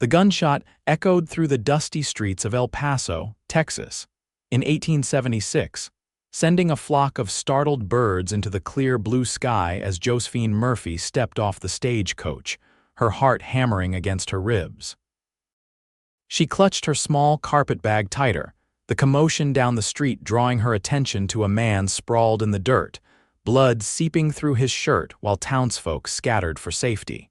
The gunshot echoed through the dusty streets of El Paso, Texas, in 1876, sending a flock of startled birds into the clear blue sky as Josephine Murphy stepped off the stagecoach, her heart hammering against her ribs. She clutched her small carpet bag tighter, the commotion down the street drawing her attention to a man sprawled in the dirt, blood seeping through his shirt while townsfolk scattered for safety.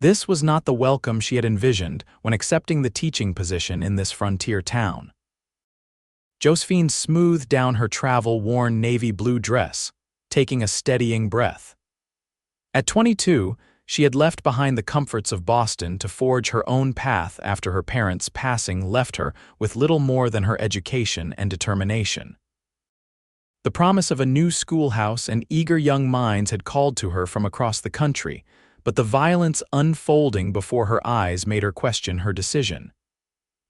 This was not the welcome she had envisioned when accepting the teaching position in this frontier town. Josephine smoothed down her travel-worn navy blue dress, taking a steadying breath. At 22, she had left behind the comforts of Boston to forge her own path after her parents' passing left her with little more than her education and determination. The promise of a new schoolhouse and eager young minds had called to her from across the country, but the violence unfolding before her eyes made her question her decision.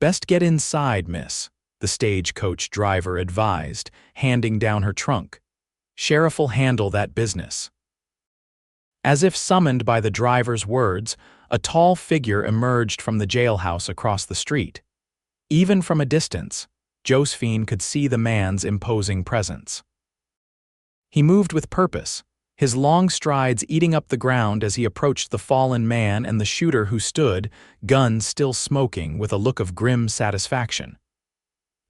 "Best get inside, miss," the stagecoach driver advised, handing down her trunk. "Sheriff'll handle that business." As if summoned by the driver's words, a tall figure emerged from the jailhouse across the street. Even from a distance, Josephine could see the man's imposing presence. He moved with purpose, his long strides eating up the ground as he approached the fallen man and the shooter who stood, gun still smoking, with a look of grim satisfaction.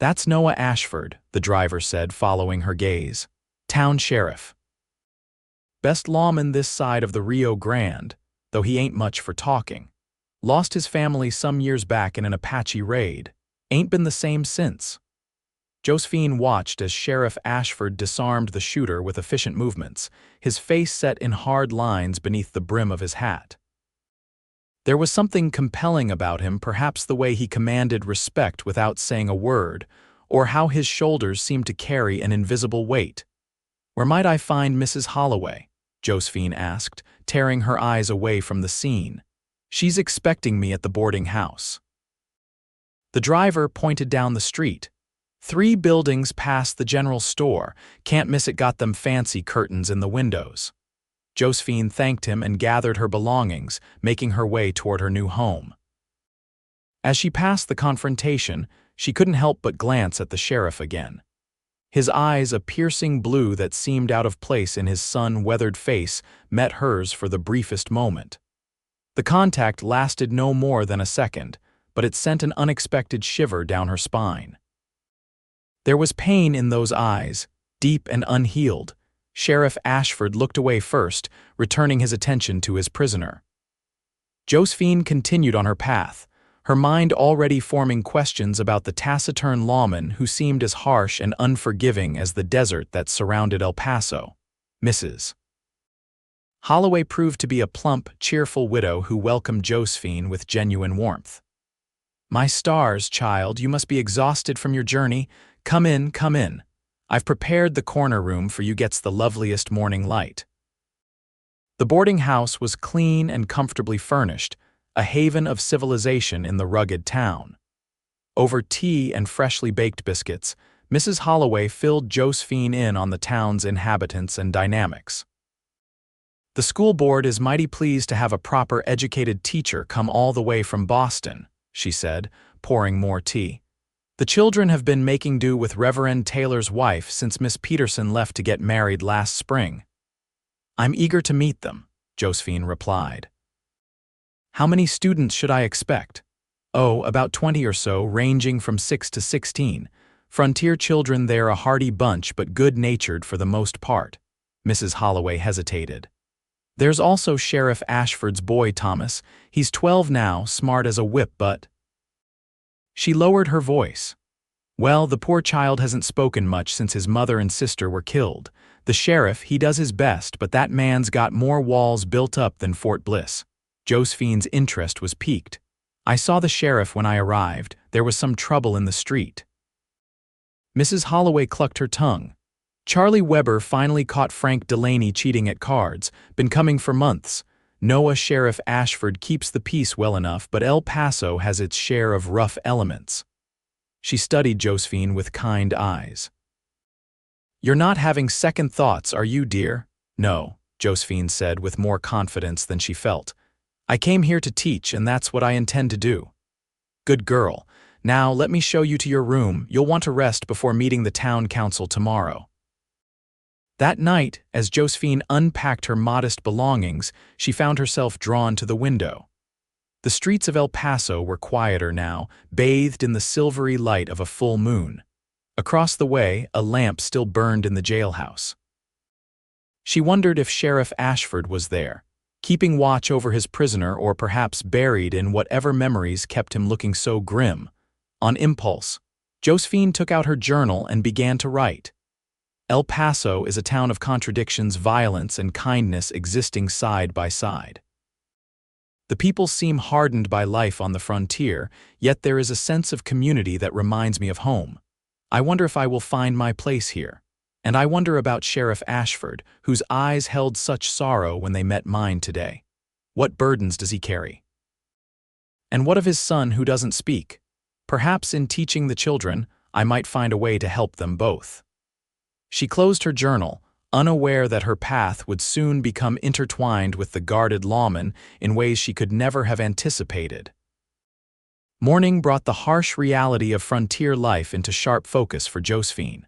"That's Noah Ashford," the driver said, following her gaze. "Town sheriff. Best lawman this side of the Rio Grande, though he ain't much for talking. Lost his family some years back in an Apache raid. Ain't been the same since." Josephine watched as Sheriff Ashford disarmed the shooter with efficient movements, his face set in hard lines beneath the brim of his hat. There was something compelling about him, perhaps the way he commanded respect without saying a word, or how his shoulders seemed to carry an invisible weight. "Where might I find Mrs. Holloway?" Josephine asked, tearing her eyes away from the scene. "She's expecting me at the boarding house." The driver pointed down the street. 3 buildings past the general store. Can't miss it, got them fancy curtains in the windows. Josephine thanked him and gathered her belongings, making her way toward her new home. As she passed the confrontation, she couldn't help but glance at the sheriff again. His eyes, a piercing blue that seemed out of place in his sun-weathered face, met hers for the briefest moment. The contact lasted no more than a second, but it sent an unexpected shiver down her spine. There was pain in those eyes, deep and unhealed. Sheriff Ashford looked away first, returning his attention to his prisoner. Josephine continued on her path, her mind already forming questions about the taciturn lawman who seemed as harsh and unforgiving as the desert that surrounded El Paso. Mrs. Holloway proved to be a plump, cheerful widow who welcomed Josephine with genuine warmth. "My stars, child, you must be exhausted from your journey. Come in, come in. I've prepared the corner room for you, gets the loveliest morning light." The boarding house was clean and comfortably furnished, a haven of civilization in the rugged town. Over tea and freshly baked biscuits, Mrs. Holloway filled Josephine in on the town's inhabitants and dynamics. "The school board is mighty pleased to have a proper educated teacher come all the way from Boston," she said, pouring more tea. "The children have been making do with Reverend Taylor's wife since Miss Peterson left to get married last spring." "I'm eager to meet them," Josephine replied. "How many students should I expect?" "Oh, about 20 or so, ranging from 6 to 16. Frontier children, they're a hardy bunch but good-natured for the most part." Mrs. Holloway hesitated. "There's also Sheriff Ashford's boy, Thomas. He's 12 now, smart as a whip, but—" She lowered her voice. "Well, the poor child hasn't spoken much since his mother and sister were killed. The sheriff, he does his best, but that man's got more walls built up than Fort Bliss." Josephine's interest was piqued. "I saw the sheriff when I arrived. There was some trouble in the street." Mrs. Holloway clucked her tongue. "Charlie Weber finally caught Frank Delaney cheating at cards. Been coming for months. Noah Sheriff Ashford keeps the peace well enough, but El Paso has its share of rough elements." She studied Josephine with kind eyes. "You're not having second thoughts, are you, dear?" "No," Josephine said with more confidence than she felt. I came here to teach, and that's what I intend to do. Good girl. Now let me show you to your room. You'll want to rest before meeting the town council tomorrow. That night, as Josephine unpacked her modest belongings, she found herself drawn to the window. The streets of El Paso were quieter now, bathed in the silvery light of a full moon. Across the way, a lamp still burned in the jailhouse. She wondered if Sheriff Ashford was there, keeping watch over his prisoner or perhaps buried in whatever memories kept him looking so grim. On impulse, Josephine took out her journal and began to write. El Paso is a town of contradictions, violence, and kindness existing side by side. The people seem hardened by life on the frontier, yet there is a sense of community that reminds me of home. I wonder if I will find my place here. And I wonder about Sheriff Ashford, whose eyes held such sorrow when they met mine today. What burdens does he carry? And what of his son who doesn't speak? Perhaps in teaching the children, I might find a way to help them both. She closed her journal, unaware that her path would soon become intertwined with the guarded lawman in ways she could never have anticipated. Morning brought the harsh reality of frontier life into sharp focus for Josephine.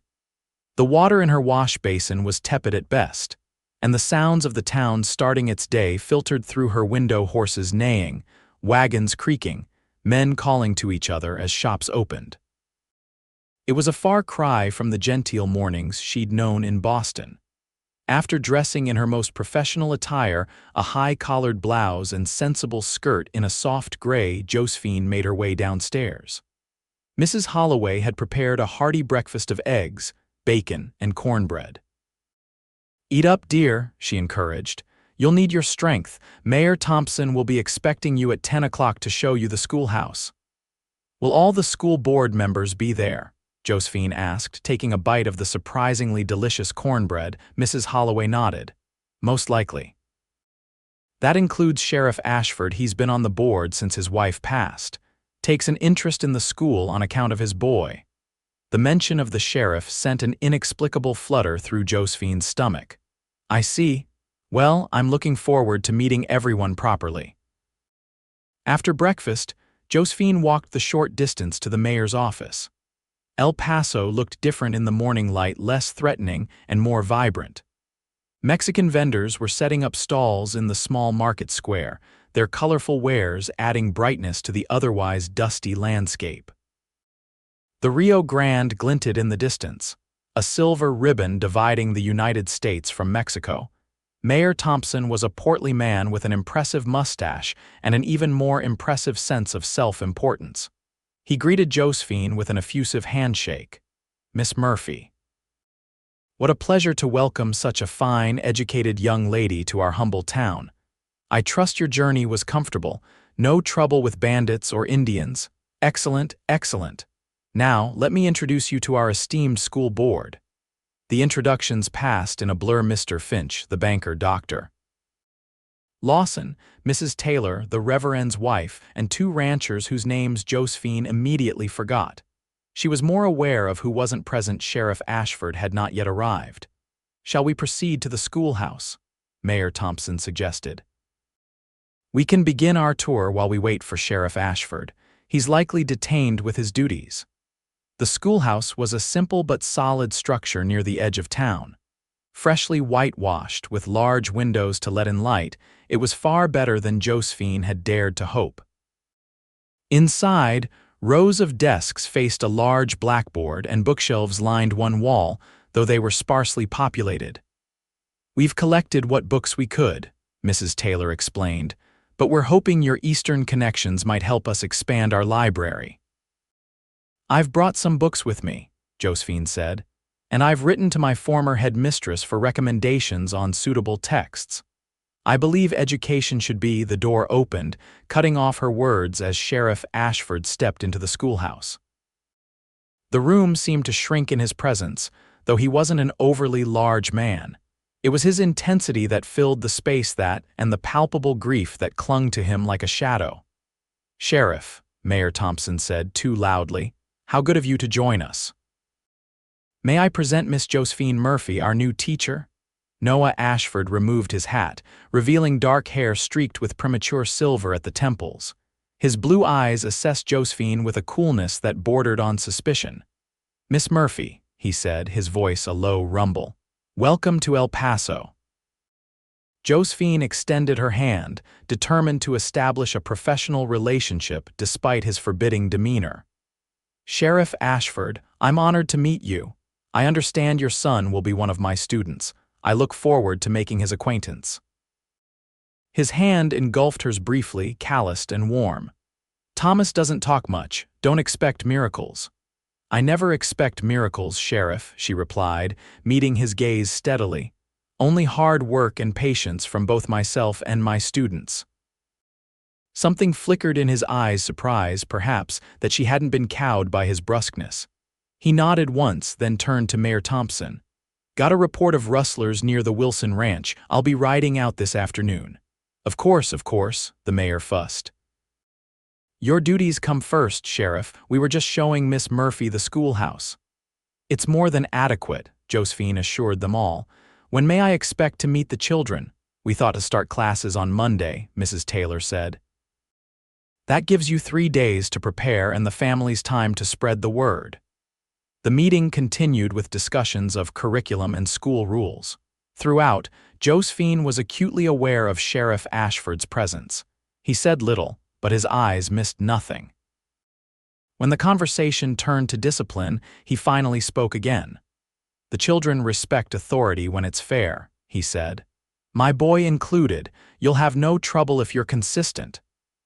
The water in her wash basin was tepid at best, and the sounds of the town starting its day filtered through her window, horses neighing, wagons creaking, men calling to each other as shops opened. It was a far cry from the genteel mornings she'd known in Boston. After dressing in her most professional attire, a high-collared blouse and sensible skirt in a soft gray, Josephine made her way downstairs. Mrs. Holloway had prepared a hearty breakfast of eggs, bacon, and cornbread. "Eat up, dear," she encouraged. "You'll need your strength. Mayor Thompson will be expecting you at 10 o'clock to show you the schoolhouse." "Will all the school board members be there?" Josephine asked, taking a bite of the surprisingly delicious cornbread. Mrs. Holloway nodded. "Most likely." "That includes Sheriff Ashford. He's been on the board since his wife passed. Takes an interest in the school on account of his boy." The mention of the sheriff sent an inexplicable flutter through Josephine's stomach. "I see. Well, I'm looking forward to meeting everyone properly." After breakfast, Josephine walked the short distance to the mayor's office. El Paso looked different in the morning light, less threatening and more vibrant. Mexican vendors were setting up stalls in the small market square, their colorful wares adding brightness to the otherwise dusty landscape. The Rio Grande glinted in the distance, a silver ribbon dividing the United States from Mexico. Mayor Thompson was a portly man with an impressive mustache and an even more impressive sense of self-importance. He greeted Josephine with an effusive handshake. "Miss Murphy. What a pleasure to welcome such a fine, educated young lady to our humble town. I trust your journey was comfortable. No trouble with bandits or Indians. Excellent, excellent. Now, let me introduce you to our esteemed school board." The introductions passed in a blur. Mr. Finch, the banker doctor. Lawson, Mrs. Taylor, the Reverend's wife, and two ranchers whose names Josephine immediately forgot. She was more aware of who wasn't present. Sheriff Ashford had not yet arrived. "Shall we proceed to the schoolhouse?" Mayor Thompson suggested. "We can begin our tour while we wait for Sheriff Ashford. He's likely detained with his duties." The schoolhouse was a simple but solid structure near the edge of town. Freshly whitewashed, with large windows to let in light, it was far better than Josephine had dared to hope. Inside, rows of desks faced a large blackboard and bookshelves lined one wall, though they were sparsely populated. "We've collected what books we could," Mrs. Taylor explained, "but we're hoping your Eastern connections might help us expand our library." "I've brought some books with me," Josephine said, "and I've written to my former headmistress for recommendations on suitable texts." I believe education should be. The door opened, cutting off her words as Sheriff Ashford stepped into the schoolhouse. The room seemed to shrink in his presence, though he wasn't an overly large man. It was his intensity that filled the space and the palpable grief that clung to him like a shadow. "Sheriff," Mayor Thompson said too loudly, "how good of you to join us. May I present Miss Josephine Murphy, our new teacher?" Noah Ashford removed his hat, revealing dark hair streaked with premature silver at the temples. His blue eyes assessed Josephine with a coolness that bordered on suspicion. "Miss Murphy," he said, his voice a low rumble. "Welcome to El Paso." Josephine extended her hand, determined to establish a professional relationship despite his forbidding demeanor. "Sheriff Ashford, I'm honored to meet you. I understand your son will be one of my students. I look forward to making his acquaintance." His hand engulfed hers briefly, calloused and warm. "Thomas doesn't talk much. Don't expect miracles." "I never expect miracles, Sheriff," she replied, meeting his gaze steadily. "Only hard work and patience from both myself and my students." Something flickered in his eyes, surprise, perhaps, that she hadn't been cowed by his brusqueness. He nodded once, then turned to Mayor Thompson. "Got a report of rustlers near the Wilson Ranch. I'll be riding out this afternoon." Of course," the mayor fussed. "Your duties come first, Sheriff. We were just showing Miss Murphy the schoolhouse." "It's more than adequate," Josephine assured them all. "When may I expect to meet the children?" "We thought to start classes on Monday," Mrs. Taylor said. "That gives you 3 days to prepare and the family's time to spread the word." The meeting continued with discussions of curriculum and school rules. Throughout, Josephine was acutely aware of Sheriff Ashford's presence. He said little, but his eyes missed nothing. When the conversation turned to discipline, he finally spoke again. "The children respect authority when it's fair," he said. "My boy included. You'll have no trouble if you're consistent."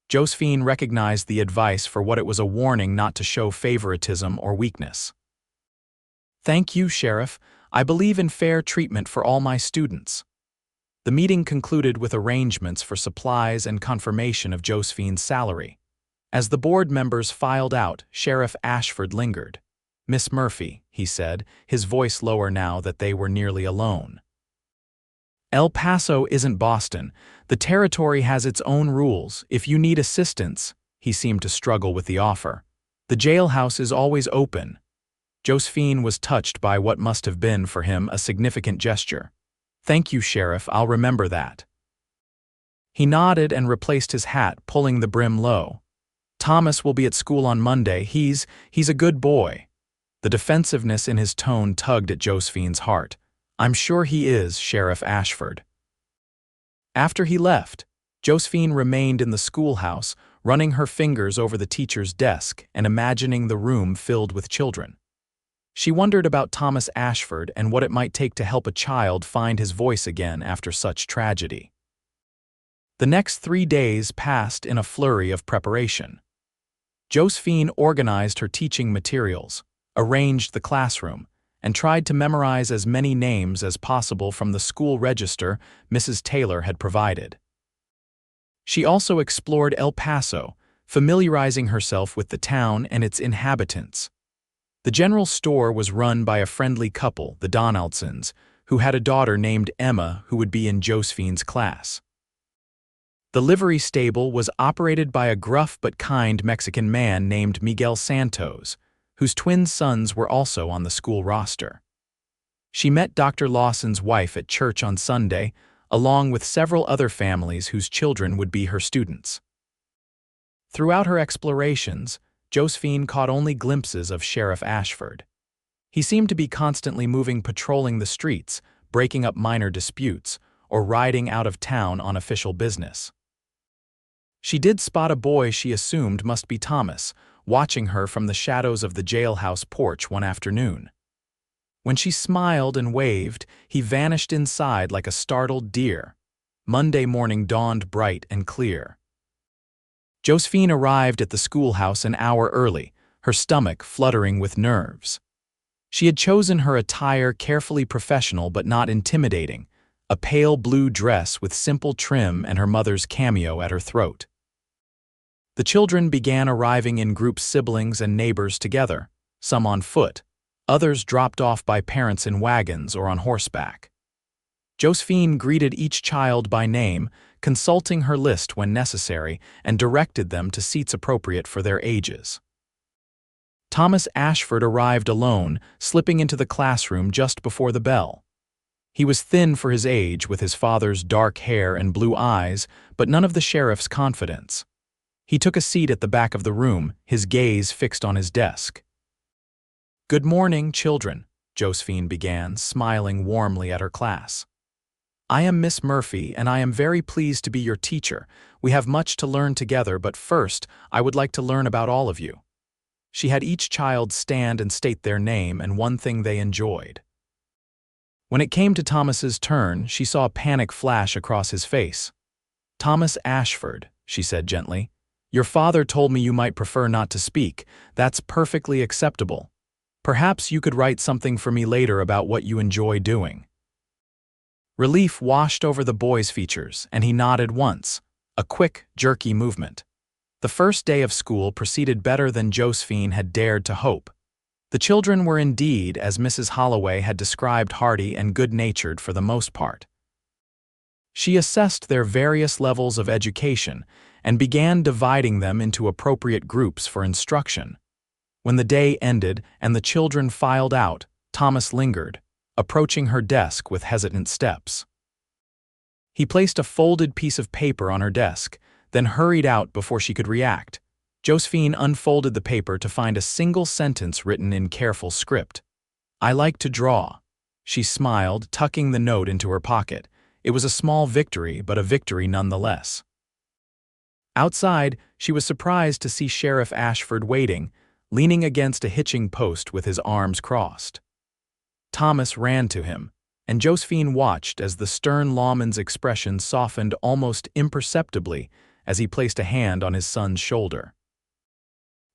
Josephine recognized the advice for what it was, a warning not to show favoritism or weakness. "Thank you, Sheriff. I believe in fair treatment for all my students." The meeting concluded with arrangements for supplies and confirmation of Josephine's salary. As the board members filed out, Sheriff Ashford lingered. "Miss Murphy," he said, his voice lower now that they were nearly alone. "El Paso isn't Boston. The territory has its own rules. If you need assistance," he seemed to struggle with the offer, "the jailhouse is always open." Josephine was touched by what must have been for him a significant gesture. "Thank you, Sheriff, I'll remember that." He nodded and replaced his hat, pulling the brim low. "Thomas will be at school on Monday. He's a good boy." The defensiveness in his tone tugged at Josephine's heart. "I'm sure he is, Sheriff Ashford." After he left, Josephine remained in the schoolhouse, running her fingers over the teacher's desk and imagining the room filled with children. She wondered about Thomas Ashford and what it might take to help a child find his voice again after such tragedy. The next 3 days passed in a flurry of preparation. Josephine organized her teaching materials, arranged the classroom, and tried to memorize as many names as possible from the school register Mrs. Taylor had provided. She also explored El Paso, familiarizing herself with the town and its inhabitants. The general store was run by a friendly couple, the Donaldsons, who had a daughter named Emma who would be in Josephine's class. The livery stable was operated by a gruff but kind Mexican man named Miguel Santos, whose twin sons were also on the school roster. She met Dr. Lawson's wife at church on Sunday, along with several other families whose children would be her students. Throughout her explorations, Josephine caught only glimpses of Sheriff Ashford. He seemed to be constantly moving, patrolling the streets, breaking up minor disputes, or riding out of town on official business. She did spot a boy she assumed must be Thomas, watching her from the shadows of the jailhouse porch one afternoon. When she smiled and waved, he vanished inside like a startled deer. Monday morning dawned bright and clear. Josephine arrived at the schoolhouse an hour early, her stomach fluttering with nerves. She had chosen her attire carefully professional but not intimidating, a pale blue dress with simple trim and her mother's cameo at her throat. The children began arriving in groups, siblings and neighbors together, some on foot, others dropped off by parents in wagons or on horseback. Josephine greeted each child by name, consulting her list when necessary, and directed them to seats appropriate for their ages. Thomas Ashford arrived alone, slipping into the classroom just before the bell. He was thin for his age, with his father's dark hair and blue eyes, but none of the sheriff's confidence. He took a seat at the back of the room, his gaze fixed on his desk. "Good morning, children," Josephine began, smiling warmly at her class. "I am Miss Murphy, and I am very pleased to be your teacher. We have much to learn together, but first, I would like to learn about all of you." She had each child stand and state their name and one thing they enjoyed. When it came to Thomas's turn, she saw a panic flash across his face. "Thomas Ashford," she said gently, "your father told me you might prefer not to speak. That's perfectly acceptable. Perhaps you could write something for me later about what you enjoy doing." Relief washed over the boy's features, and he nodded once, a quick, jerky movement. The first day of school proceeded better than Josephine had dared to hope. The children were indeed, as Mrs. Holloway had described, hearty and good-natured for the most part. She assessed their various levels of education and began dividing them into appropriate groups for instruction. When the day ended and the children filed out, Thomas lingered, approaching her desk with hesitant steps. He placed a folded piece of paper on her desk, then hurried out before she could react. Josephine unfolded the paper to find a single sentence written in careful script. "I like to draw." She smiled, tucking the note into her pocket. It was a small victory, but a victory nonetheless. Outside, she was surprised to see Sheriff Ashford waiting, leaning against a hitching post with his arms crossed. Thomas ran to him, and Josephine watched as the stern lawman's expression softened almost imperceptibly as he placed a hand on his son's shoulder.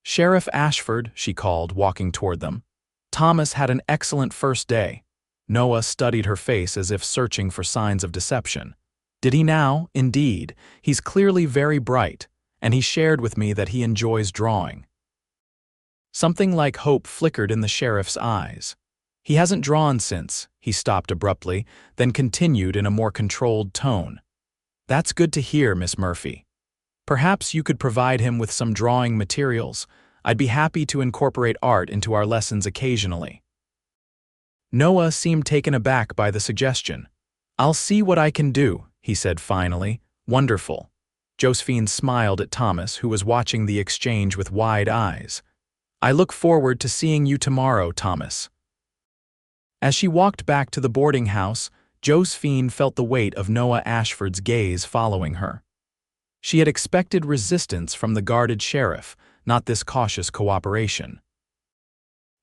"Sheriff Ashford," she called, walking toward them. "Thomas had an excellent first day." Noah studied her face as if searching for signs of deception. "Did he now? Indeed. He's clearly very bright, and he shared with me that he enjoys drawing." Something like hope flickered in the sheriff's eyes. "He hasn't drawn since," he stopped abruptly, then continued in a more controlled tone. "That's good to hear, Miss Murphy. Perhaps you could provide him with some drawing materials. I'd be happy to incorporate art into our lessons occasionally." Noah seemed taken aback by the suggestion. "I'll see what I can do," he said finally. "Wonderful." Josephine smiled at Thomas, who was watching the exchange with wide eyes. "I look forward to seeing you tomorrow, Thomas." As she walked back to the boarding house, Josephine felt the weight of Noah Ashford's gaze following her. She had expected resistance from the guarded sheriff, not this cautious cooperation.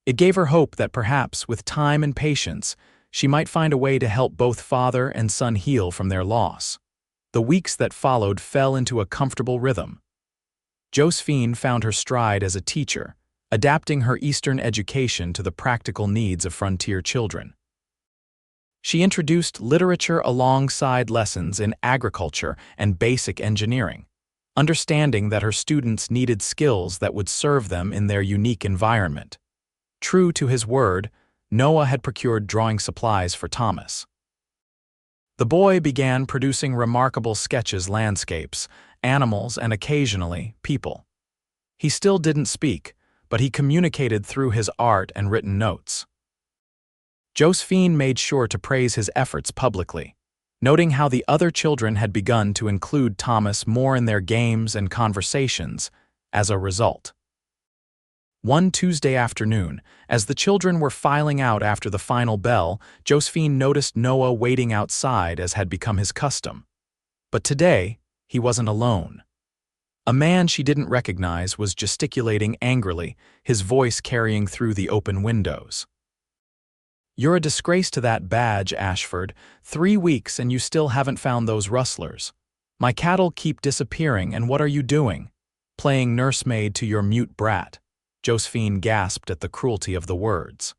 It gave her hope that perhaps, with time and patience, she might find a way to help both father and son heal from their loss. The weeks that followed fell into a comfortable rhythm. Josephine found her stride as a teacher, adapting her Eastern education to the practical needs of frontier children. She introduced literature alongside lessons in agriculture and basic engineering, understanding that her students needed skills that would serve them in their unique environment. True to his word, Noah had procured drawing supplies for Thomas. The boy began producing remarkable sketches, landscapes, animals, and occasionally, people. He still didn't speak, but he communicated through his art and written notes. Josephine made sure to praise his efforts publicly, noting how the other children had begun to include Thomas more in their games and conversations as a result. One Tuesday afternoon, as the children were filing out after the final bell, Josephine noticed Noah waiting outside as had become his custom. But today, he wasn't alone. A man she didn't recognize was gesticulating angrily, his voice carrying through the open windows. "You're a disgrace to that badge, Ashford. 3 weeks and you still haven't found those rustlers. My cattle keep disappearing, and what are you doing? Playing nursemaid to your mute brat." Josephine gasped at the cruelty of the words.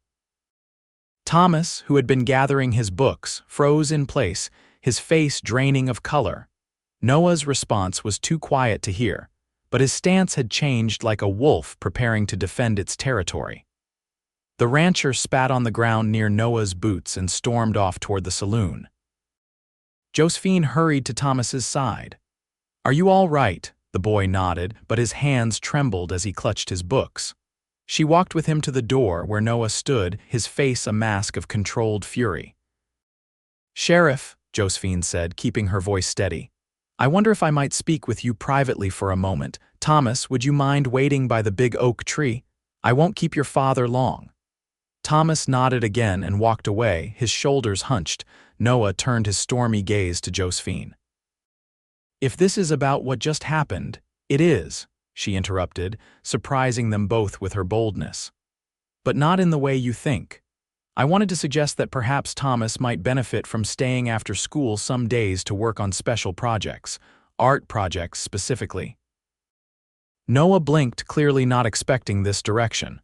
Thomas, who had been gathering his books, froze in place, his face draining of color. Noah's response was too quiet to hear, but his stance had changed like a wolf preparing to defend its territory. The rancher spat on the ground near Noah's boots and stormed off toward the saloon. Josephine hurried to Thomas's side. "Are you all right?" The boy nodded, but his hands trembled as he clutched his books. She walked with him to the door where Noah stood, his face a mask of controlled fury. "Sheriff," Josephine said, keeping her voice steady, "I wonder if I might speak with you privately for a moment. Thomas, would you mind waiting by the big oak tree? I won't keep your father long." Thomas nodded again and walked away, his shoulders hunched. Noah turned his stormy gaze to Josephine. "If this is about what just happened, it is," she interrupted, surprising them both with her boldness. "But not in the way you think. I wanted to suggest that perhaps Thomas might benefit from staying after school some days to work on special projects, art projects specifically." Noah blinked, clearly not expecting this direction.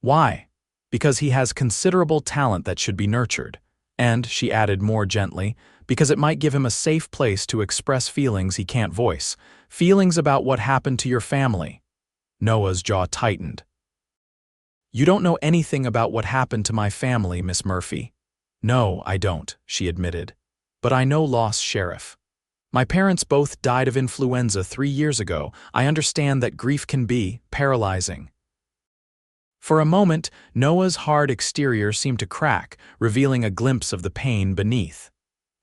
"Why?" "Because he has considerable talent that should be nurtured. And," she added more gently, "because it might give him a safe place to express feelings he can't voice. Feelings about what happened to your family." Noah's jaw tightened. "You don't know anything about what happened to my family, Miss Murphy." "No, I don't," she admitted. "But I know loss, Sheriff. My parents both died of influenza 3 years ago. I understand that grief can be paralyzing." For a moment, Noah's hard exterior seemed to crack, revealing a glimpse of the pain beneath.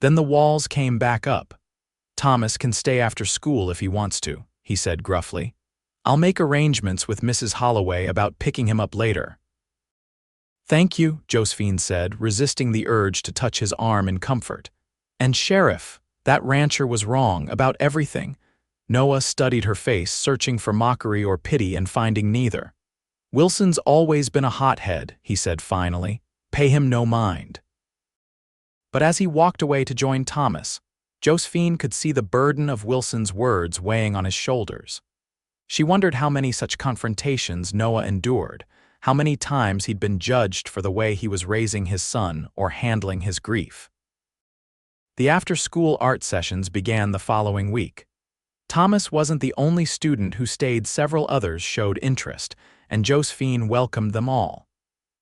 Then the walls came back up. "Thomas can stay after school if he wants to," he said gruffly. "I'll make arrangements with Mrs. Holloway about picking him up later." "Thank you," Josephine said, resisting the urge to touch his arm in comfort. "And Sheriff, that rancher was wrong about everything." Noah studied her face, searching for mockery or pity and finding neither. "Wilson's always been a hothead," he said finally. "Pay him no mind." But as he walked away to join Thomas, Josephine could see the burden of Wilson's words weighing on his shoulders. She wondered how many such confrontations Noah endured, how many times he'd been judged for the way he was raising his son or handling his grief. The after-school art sessions began the following week. Thomas wasn't the only student who stayed. Several others showed interest, and Josephine welcomed them all.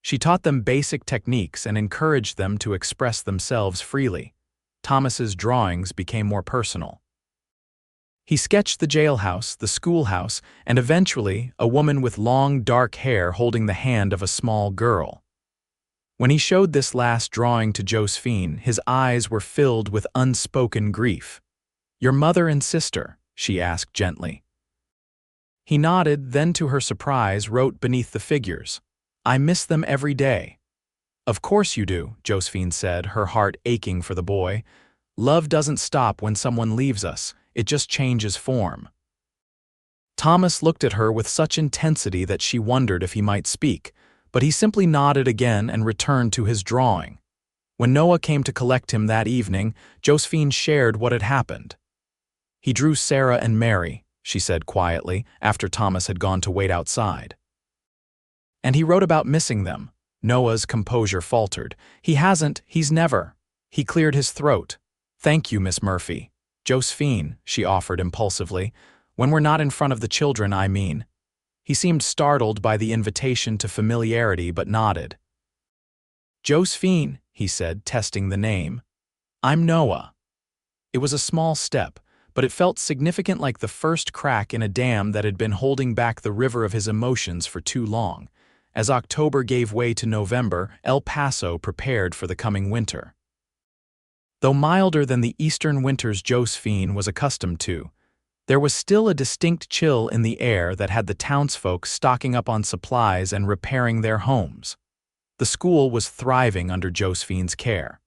She taught them basic techniques and encouraged them to express themselves freely. Thomas's drawings became more personal. He sketched the jailhouse, the schoolhouse, and eventually a woman with long, dark hair holding the hand of a small girl. When he showed this last drawing to Josephine, his eyes were filled with unspoken grief. "Your mother and sister?" she asked gently. He nodded, then to her surprise wrote beneath the figures, "I miss them every day." "Of course you do," Josephine said, her heart aching for the boy. "Love doesn't stop when someone leaves us, it just changes form." Thomas looked at her with such intensity that she wondered if he might speak, but he simply nodded again and returned to his drawing. When Noah came to collect him that evening, Josephine shared what had happened. "He drew Sarah and Mary," she said quietly, after Thomas had gone to wait outside. "And he wrote about missing them." Noah's composure faltered. He's never." He cleared his throat. "Thank you, Miss Murphy." "Josephine," she offered impulsively. "When we're not in front of the children, I mean." He seemed startled by the invitation to familiarity but nodded. "Josephine," he said, testing the name. "I'm Noah." It was a small step, but it felt significant, like the first crack in a dam that had been holding back the river of his emotions for too long. As October gave way to November, El Paso prepared for the coming winter. Though milder than the eastern winters Josephine was accustomed to, there was still a distinct chill in the air that had the townsfolk stocking up on supplies and repairing their homes. The school was thriving under Josephine's care.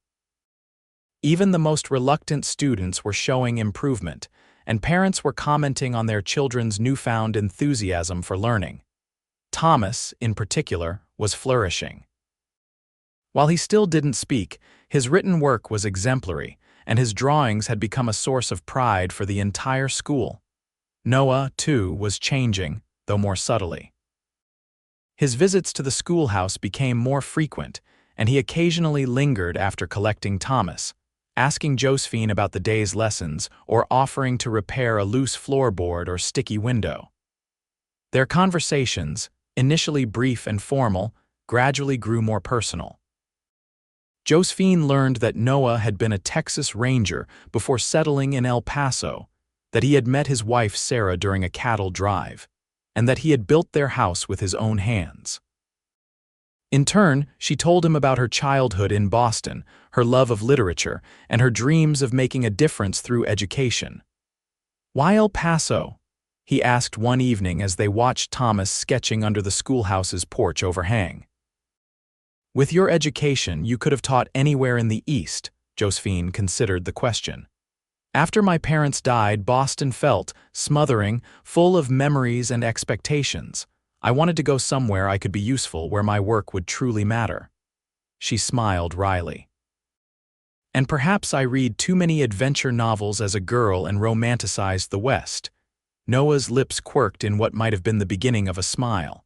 Even the most reluctant students were showing improvement, and parents were commenting on their children's newfound enthusiasm for learning. Thomas, in particular, was flourishing. While he still didn't speak, his written work was exemplary, and his drawings had become a source of pride for the entire school. Noah, too, was changing, though more subtly. His visits to the schoolhouse became more frequent, and he occasionally lingered after collecting Thomas, asking Josephine about the day's lessons or offering to repair a loose floorboard or sticky window. Their conversations, initially brief and formal, gradually grew more personal. Josephine learned that Noah had been a Texas Ranger before settling in El Paso, that he had met his wife Sarah during a cattle drive, and that he had built their house with his own hands. In turn, she told him about her childhood in Boston, her love of literature, and her dreams of making a difference through education. "Why El Paso?" he asked one evening as they watched Thomas sketching under the schoolhouse's porch overhang. "With your education, you could have taught anywhere in the East," Josephine considered the question. "After my parents died, Boston felt smothering, full of memories and expectations. I wanted to go somewhere I could be useful, where my work would truly matter." She smiled wryly. "And perhaps I read too many adventure novels as a girl and romanticized the West." Noah's lips quirked in what might have been the beginning of a smile.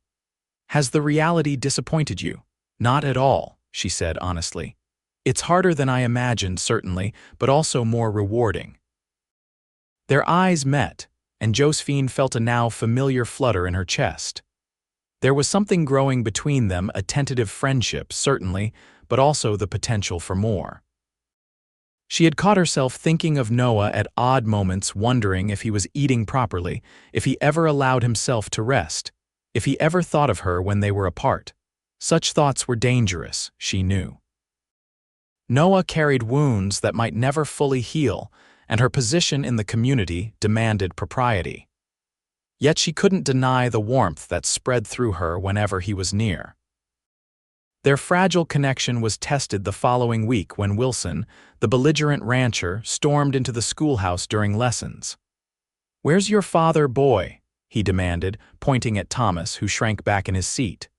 "Has the reality disappointed you?" "Not at all," she said honestly. "It's harder than I imagined, certainly, but also more rewarding." Their eyes met, and Josephine felt a now familiar flutter in her chest. There was something growing between them, a tentative friendship, certainly, but also the potential for more. She had caught herself thinking of Noah at odd moments, wondering if he was eating properly, if he ever allowed himself to rest, if he ever thought of her when they were apart. Such thoughts were dangerous, she knew. Noah carried wounds that might never fully heal, and her position in the community demanded propriety. Yet she couldn't deny the warmth that spread through her whenever he was near. Their fragile connection was tested the following week when Wilson, the belligerent rancher, stormed into the schoolhouse during lessons. "Where's your father, boy?" he demanded, pointing at Thomas, who shrank back in his seat.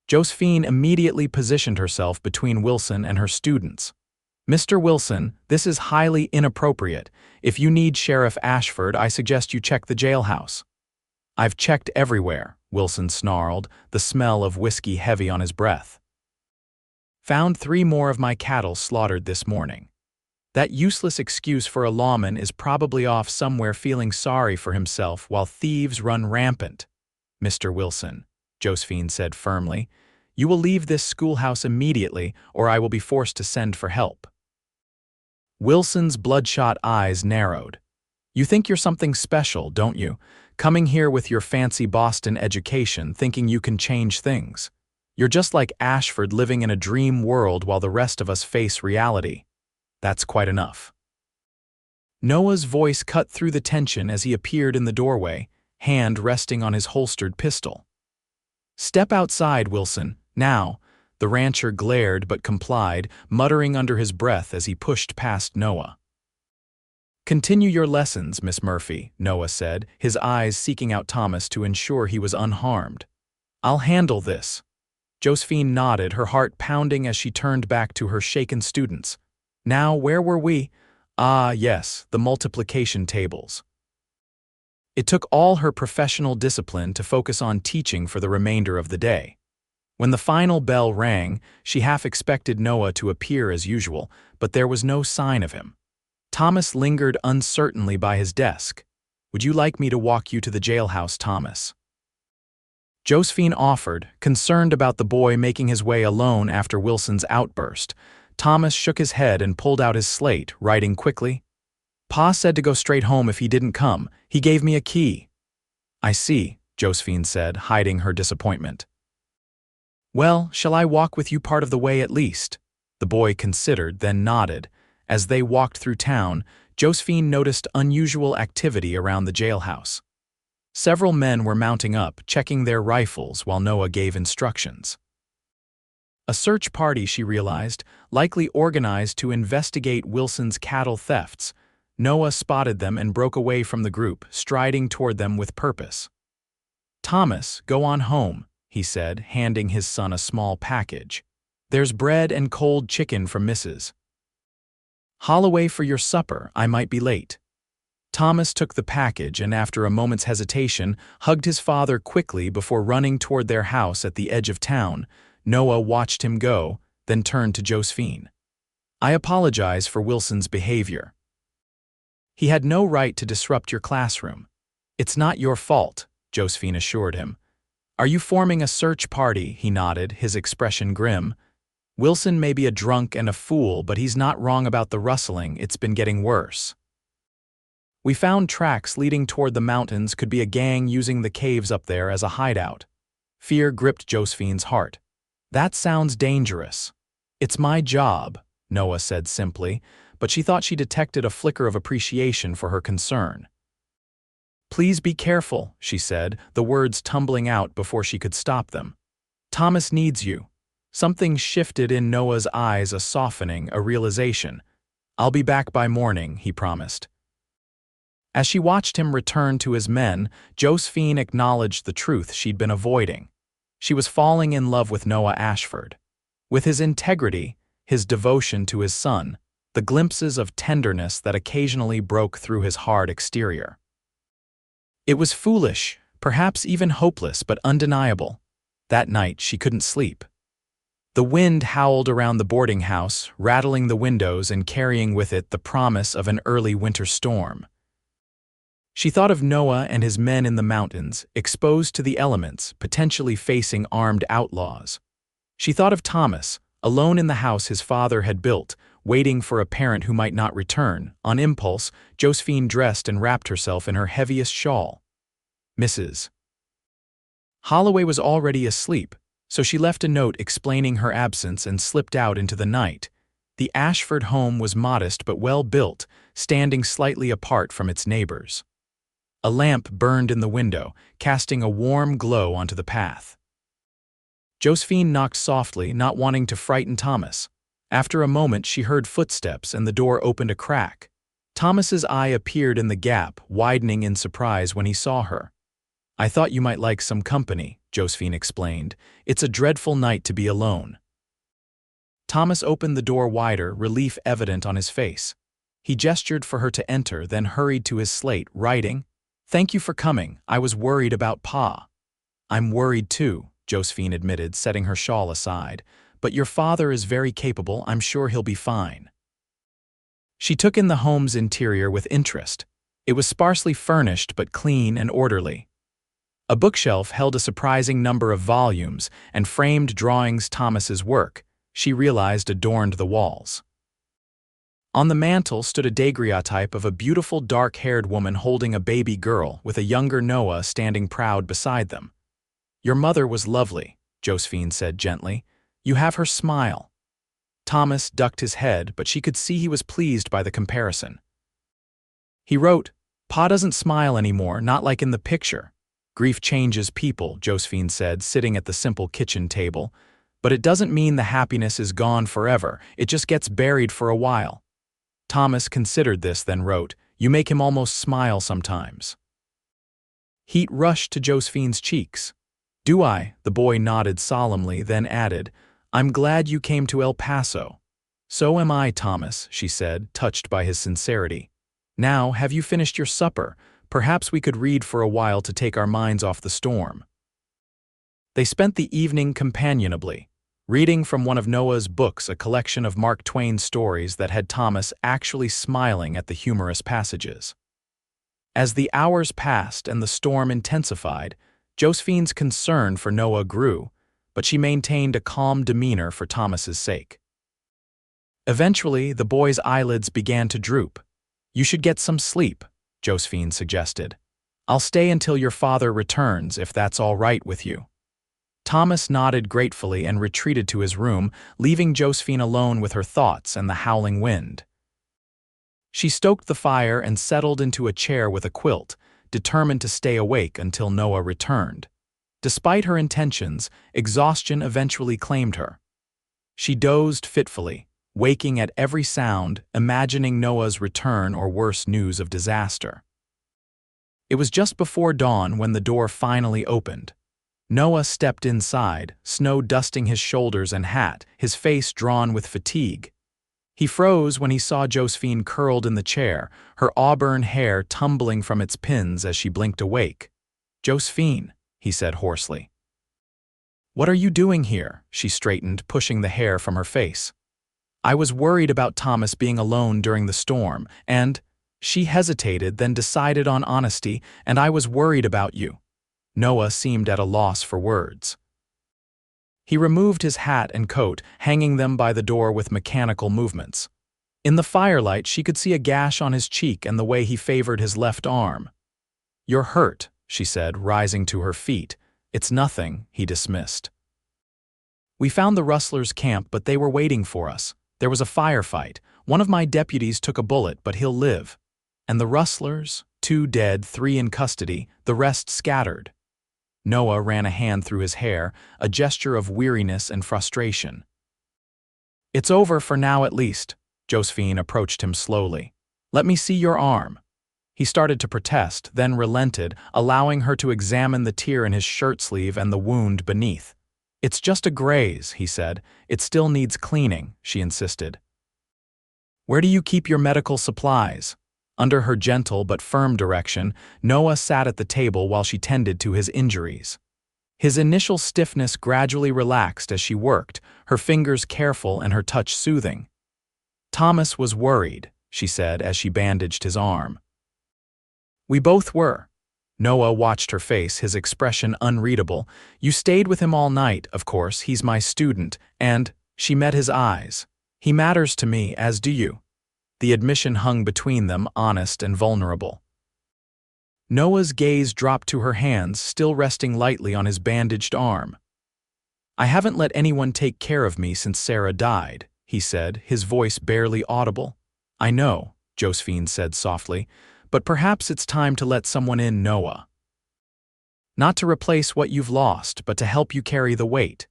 Josephine immediately positioned herself between Wilson and her students. "Mr. Wilson, this is highly inappropriate. If you need Sheriff Ashford, I suggest you check the jailhouse." "I've checked everywhere," Wilson snarled, the smell of whiskey heavy on his breath. "Found 3 more of my cattle slaughtered this morning." That useless excuse for a lawman is probably off somewhere feeling sorry for himself while thieves run rampant. "Mr. Wilson," Josephine said firmly, "you will leave this schoolhouse immediately, or I will be forced to send for help." Wilson's bloodshot eyes narrowed. "You think you're something special, don't you? Coming here with your fancy Boston education, thinking you can change things. You're just like Ashford, living in a dream world while the rest of us face reality. That's quite enough." Noah's voice cut through the tension as he appeared in the doorway, hand resting on his holstered pistol. "Step outside, Wilson, now." The rancher glared but complied, muttering under his breath as he pushed past Noah. "Continue your lessons, Miss Murphy," Noah said, his eyes seeking out Thomas to ensure he was unharmed. "I'll handle this." Josephine nodded, her heart pounding as she turned back to her shaken students. "Now, where were we?" "Ah, yes, the multiplication tables." It took all her professional discipline to focus on teaching for the remainder of the day. When the final bell rang, she half expected Noah to appear as usual, but there was no sign of him. Thomas lingered uncertainly by his desk. "Would you like me to walk you to the jailhouse, Thomas?" Josephine offered, concerned about the boy making his way alone after Wilson's outburst. Thomas shook his head and pulled out his slate, writing quickly. "Pa said to go straight home if he didn't come. He gave me a key." "I see," Josephine said, hiding her disappointment. "Well, shall I walk with you part of the way at least?" The boy considered, then nodded. As they walked through town, Josephine noticed unusual activity around the jailhouse. Several men were mounting up, checking their rifles while Noah gave instructions. A search party, she realized, likely organized to investigate Wilson's cattle thefts. Noah spotted them and broke away from the group, striding toward them with purpose. "Thomas, go on home," he said, handing his son a small package. "There's bread and cold chicken from Mrs. Holloway for your supper. I might be late." Thomas took the package and, after a moment's hesitation, hugged his father quickly before running toward their house at the edge of town. Noah watched him go, then turned to Josephine. "I apologize for Wilson's behavior. He had no right to disrupt your classroom." "It's not your fault," Josephine assured him. "Are you forming a search party?" He nodded, his expression grim. "Wilson may be a drunk and a fool, but he's not wrong about the rustling. It's been getting worse. We found tracks leading toward the mountains. Could be a gang using the caves up there as a hideout." Fear gripped Josephine's heart. That sounds dangerous. It's my job, Noah said simply, but she thought she detected a flicker of appreciation for her concern. Please be careful, she said, the words tumbling out before she could stop them. Thomas needs you. Something shifted in Noah's eyes, a softening, a realization. I'll be back by morning, he promised. As she watched him return to his men, Josephine acknowledged the truth she'd been avoiding. She was falling in love with Noah Ashford. With his integrity, his devotion to his son, the glimpses of tenderness that occasionally broke through his hard exterior. It was foolish, perhaps even hopeless, but undeniable. That night she couldn't sleep. The wind howled around the boarding house, rattling the windows and carrying with it the promise of an early winter storm. She thought of Noah and his men in the mountains, exposed to the elements, potentially facing armed outlaws. She thought of Thomas, alone in the house his father had built, waiting for a parent who might not return. On impulse, Josephine dressed and wrapped herself in her heaviest shawl. Mrs. Holloway was already asleep, so she left a note explaining her absence and slipped out into the night. The Ashford home was modest but well built, standing slightly apart from its neighbors. A lamp burned in the window, casting a warm glow onto the path. Josephine knocked softly, not wanting to frighten Thomas. After a moment, she heard footsteps and the door opened a crack. Thomas's eye appeared in the gap, widening in surprise when he saw her. I thought you might like some company, Josephine explained. It's a dreadful night to be alone. Thomas opened the door wider, relief evident on his face. He gestured for her to enter, then hurried to his slate, writing, "Thank you for coming. I was worried about Pa." "I'm worried too," Josephine admitted, setting her shawl aside. "But your father is very capable. I'm sure he'll be fine." She took in the home's interior with interest. It was sparsely furnished but clean and orderly. A bookshelf held a surprising number of volumes and framed drawings Thomas's work, she realized adorned the walls. On the mantel stood a daguerreotype of a beautiful dark-haired woman holding a baby girl with a younger Noah standing proud beside them. "Your mother was lovely," Josephine said gently. "You have her smile." Thomas ducked his head, but she could see he was pleased by the comparison. He wrote, "Pa doesn't smile anymore, not like in the picture." "Grief changes people," Josephine said, sitting at the simple kitchen table. "But it doesn't mean the happiness is gone forever, it just gets buried for a while." Thomas considered this, then wrote, "You make him almost smile sometimes." Heat rushed to Josephine's cheeks. "Do I?" The boy nodded solemnly, then added, "I'm glad you came to El Paso." "So am I, Thomas," she said, touched by his sincerity. "Now, have you finished your supper? Perhaps we could read for a while to take our minds off the storm." They spent the evening companionably, reading from one of Noah's books, a collection of Mark Twain's stories that had Thomas actually smiling at the humorous passages. As the hours passed and the storm intensified, Josephine's concern for Noah grew, but she maintained a calm demeanor for Thomas's sake. Eventually, the boy's eyelids began to droop. "You should get some sleep," Josephine suggested. "I'll stay until your father returns, if that's all right with you." Thomas nodded gratefully and retreated to his room, leaving Josephine alone with her thoughts and the howling wind. She stoked the fire and settled into a chair with a quilt, determined to stay awake until Noah returned. Despite her intentions, exhaustion eventually claimed her. She dozed fitfully, waking at every sound, imagining Noah's return or worse news of disaster. It was just before dawn when the door finally opened. Noah stepped inside, snow dusting his shoulders and hat, his face drawn with fatigue. He froze when he saw Josephine curled in the chair, her auburn hair tumbling from its pins as she blinked awake. "Josephine," he said hoarsely. "What are you doing here?" She straightened, pushing the hair from her face. "I was worried about Thomas being alone during the storm, and—" She hesitated, then decided on honesty, "and I was worried about you." Noah seemed at a loss for words. He removed his hat and coat, hanging them by the door with mechanical movements. In the firelight, she could see a gash on his cheek and the way he favored his left arm. "You're hurt," she said, rising to her feet. "It's nothing," he dismissed. We found the rustlers' camp, but they were waiting for us. There was a firefight. One of my deputies took a bullet, but he'll live. And the rustlers? 2 dead, 3 in custody, the rest scattered. Noah ran a hand through his hair, a gesture of weariness and frustration. It's over for now at least. Josephine approached him slowly. Let me see your arm. He started to protest, then relented, allowing her to examine the tear in his shirt sleeve and the wound beneath. It's just a graze, he said. It still needs cleaning, she insisted. Where do you keep your medical supplies? Under her gentle but firm direction, Noah sat at the table while she tended to his injuries. His initial stiffness gradually relaxed as she worked, her fingers careful and her touch soothing. Thomas was worried, she said as she bandaged his arm. We both were. Noah watched her face, his expression unreadable. You stayed with him all night, of course, he's my student, and, she met his eyes. He matters to me, as do you. The admission hung between them, honest and vulnerable. Noah's gaze dropped to her hands, still resting lightly on his bandaged arm. I haven't let anyone take care of me since Sarah died, he said, his voice barely audible. I know, Josephine said softly, but perhaps it's time to let someone in, Noah. Not to replace what you've lost, but to help you carry the weight.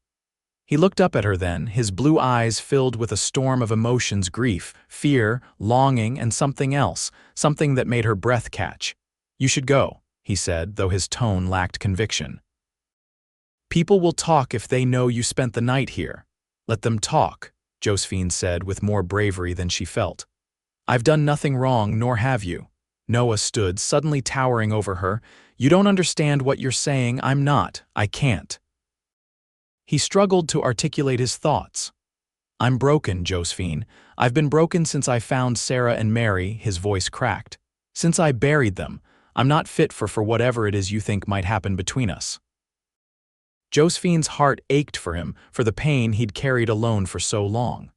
He looked up at her then, his blue eyes filled with a storm of emotions: grief, fear, longing, and something else, something that made her breath catch. You should go, he said, though his tone lacked conviction. People will talk if they know you spent the night here. Let them talk, Josephine said with more bravery than she felt. I've done nothing wrong, nor have you. Noah stood, suddenly towering over her. You don't understand what you're saying. I'm not. I can't. He struggled to articulate his thoughts. I'm broken, Josephine. I've been broken since I found Sarah and Mary, his voice cracked. Since I buried them, I'm not fit for whatever it is you think might happen between us. Josephine's heart ached for him, for the pain he'd carried alone for so long.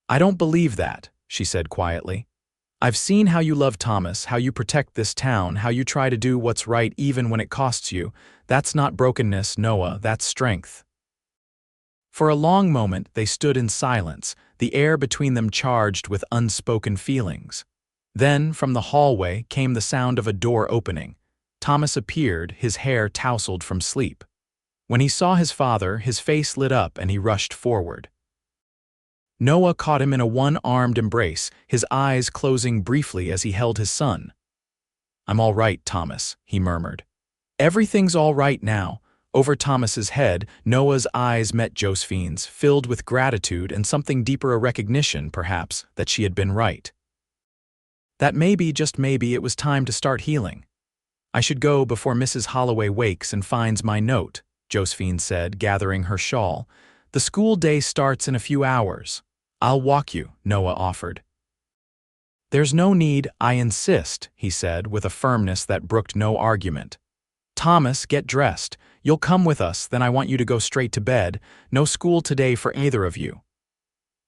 I don't believe that, she said quietly. I've seen how you love Thomas, how you protect this town, how you try to do what's right even when it costs you. That's not brokenness, Noah, that's strength. For a long moment they stood in silence, the air between them charged with unspoken feelings. Then, from the hallway, came the sound of a door opening. Thomas appeared, his hair tousled from sleep. When he saw his father, his face lit up and he rushed forward. Noah caught him in a one-armed embrace, his eyes closing briefly as he held his son. I'm all right, Thomas, he murmured. Everything's all right now. Over Thomas's head, Noah's eyes met Josephine's, filled with gratitude and something deeper, a recognition, perhaps, that she had been right. That maybe, just maybe, it was time to start healing. I should go before Mrs. Holloway wakes and finds my note, Josephine said, gathering her shawl. The school day starts in a few hours. I'll walk you, Noah offered. There's no need, I insist, he said, with a firmness that brooked no argument. Thomas, get dressed. You'll come with us, then I want you to go straight to bed. No school today for either of you.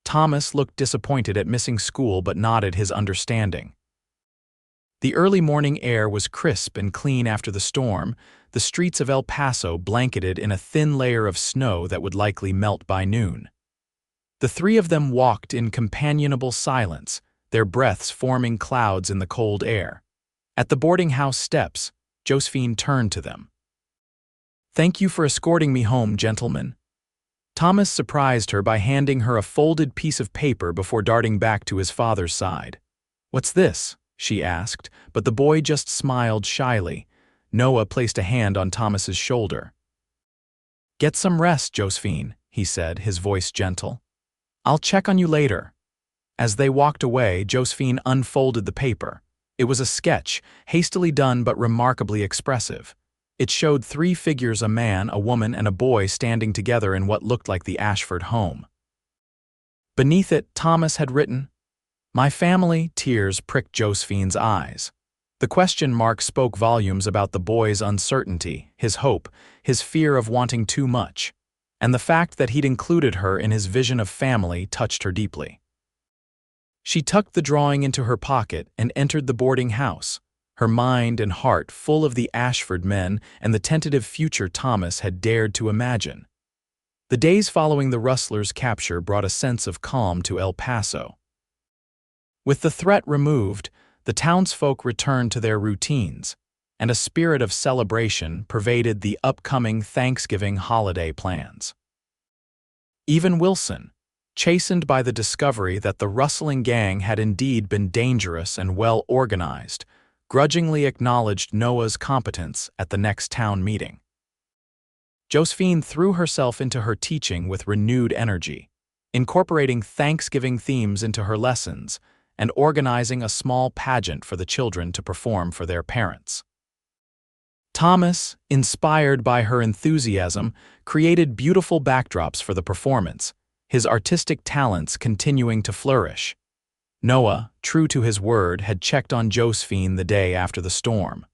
Thomas looked disappointed at missing school but nodded his understanding. The early morning air was crisp and clean after the storm, the streets of El Paso blanketed in a thin layer of snow that would likely melt by noon. The three of them walked in companionable silence, their breaths forming clouds in the cold air. At the boarding house steps, Josephine turned to them. Thank you for escorting me home, gentlemen. Thomas surprised her by handing her a folded piece of paper before darting back to his father's side. What's this? She asked, but the boy just smiled shyly. Noah placed a hand on Thomas's shoulder. Get some rest, Josephine, he said, his voice gentle. I'll check on you later. As they walked away, Josephine unfolded the paper. It was a sketch, hastily done but remarkably expressive. It showed 3 figures, a man, a woman, and a boy standing together in what looked like the Ashford home. Beneath it, Thomas had written, My family. Tears pricked Josephine's eyes. The question mark spoke volumes about the boy's uncertainty, his hope, his fear of wanting too much. And the fact that he'd included her in his vision of family touched her deeply. She tucked the drawing into her pocket and entered the boarding house, her mind and heart full of the Ashford men and the tentative future Thomas had dared to imagine. The days following the rustlers' capture brought a sense of calm to El Paso. With the threat removed, the townsfolk returned to their routines, and a spirit of celebration pervaded the upcoming Thanksgiving holiday plans. Even Wilson, chastened by the discovery that the rustling gang had indeed been dangerous and well organized, grudgingly acknowledged Noah's competence at the next town meeting. Josephine threw herself into her teaching with renewed energy, incorporating Thanksgiving themes into her lessons and organizing a small pageant for the children to perform for their parents. Thomas, inspired by her enthusiasm, created beautiful backdrops for the performance, his artistic talents continuing to flourish. Noah, true to his word, had checked on Josephine the day after the storm.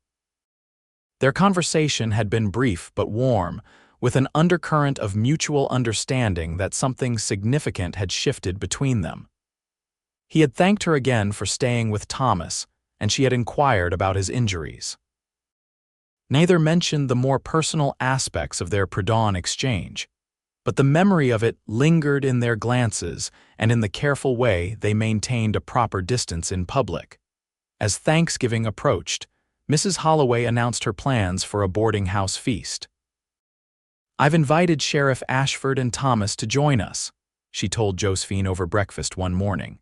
Their conversation had been brief but warm, with an undercurrent of mutual understanding that something significant had shifted between them. He had thanked her again for staying with Thomas, and she had inquired about his injuries. Neither mentioned the more personal aspects of their pre-dawn exchange, but the memory of it lingered in their glances and in the careful way they maintained a proper distance in public. As Thanksgiving approached, Mrs. Holloway announced her plans for a boarding house feast. "I've invited Sheriff Ashford and Thomas to join us," she told Josephine over breakfast one morning.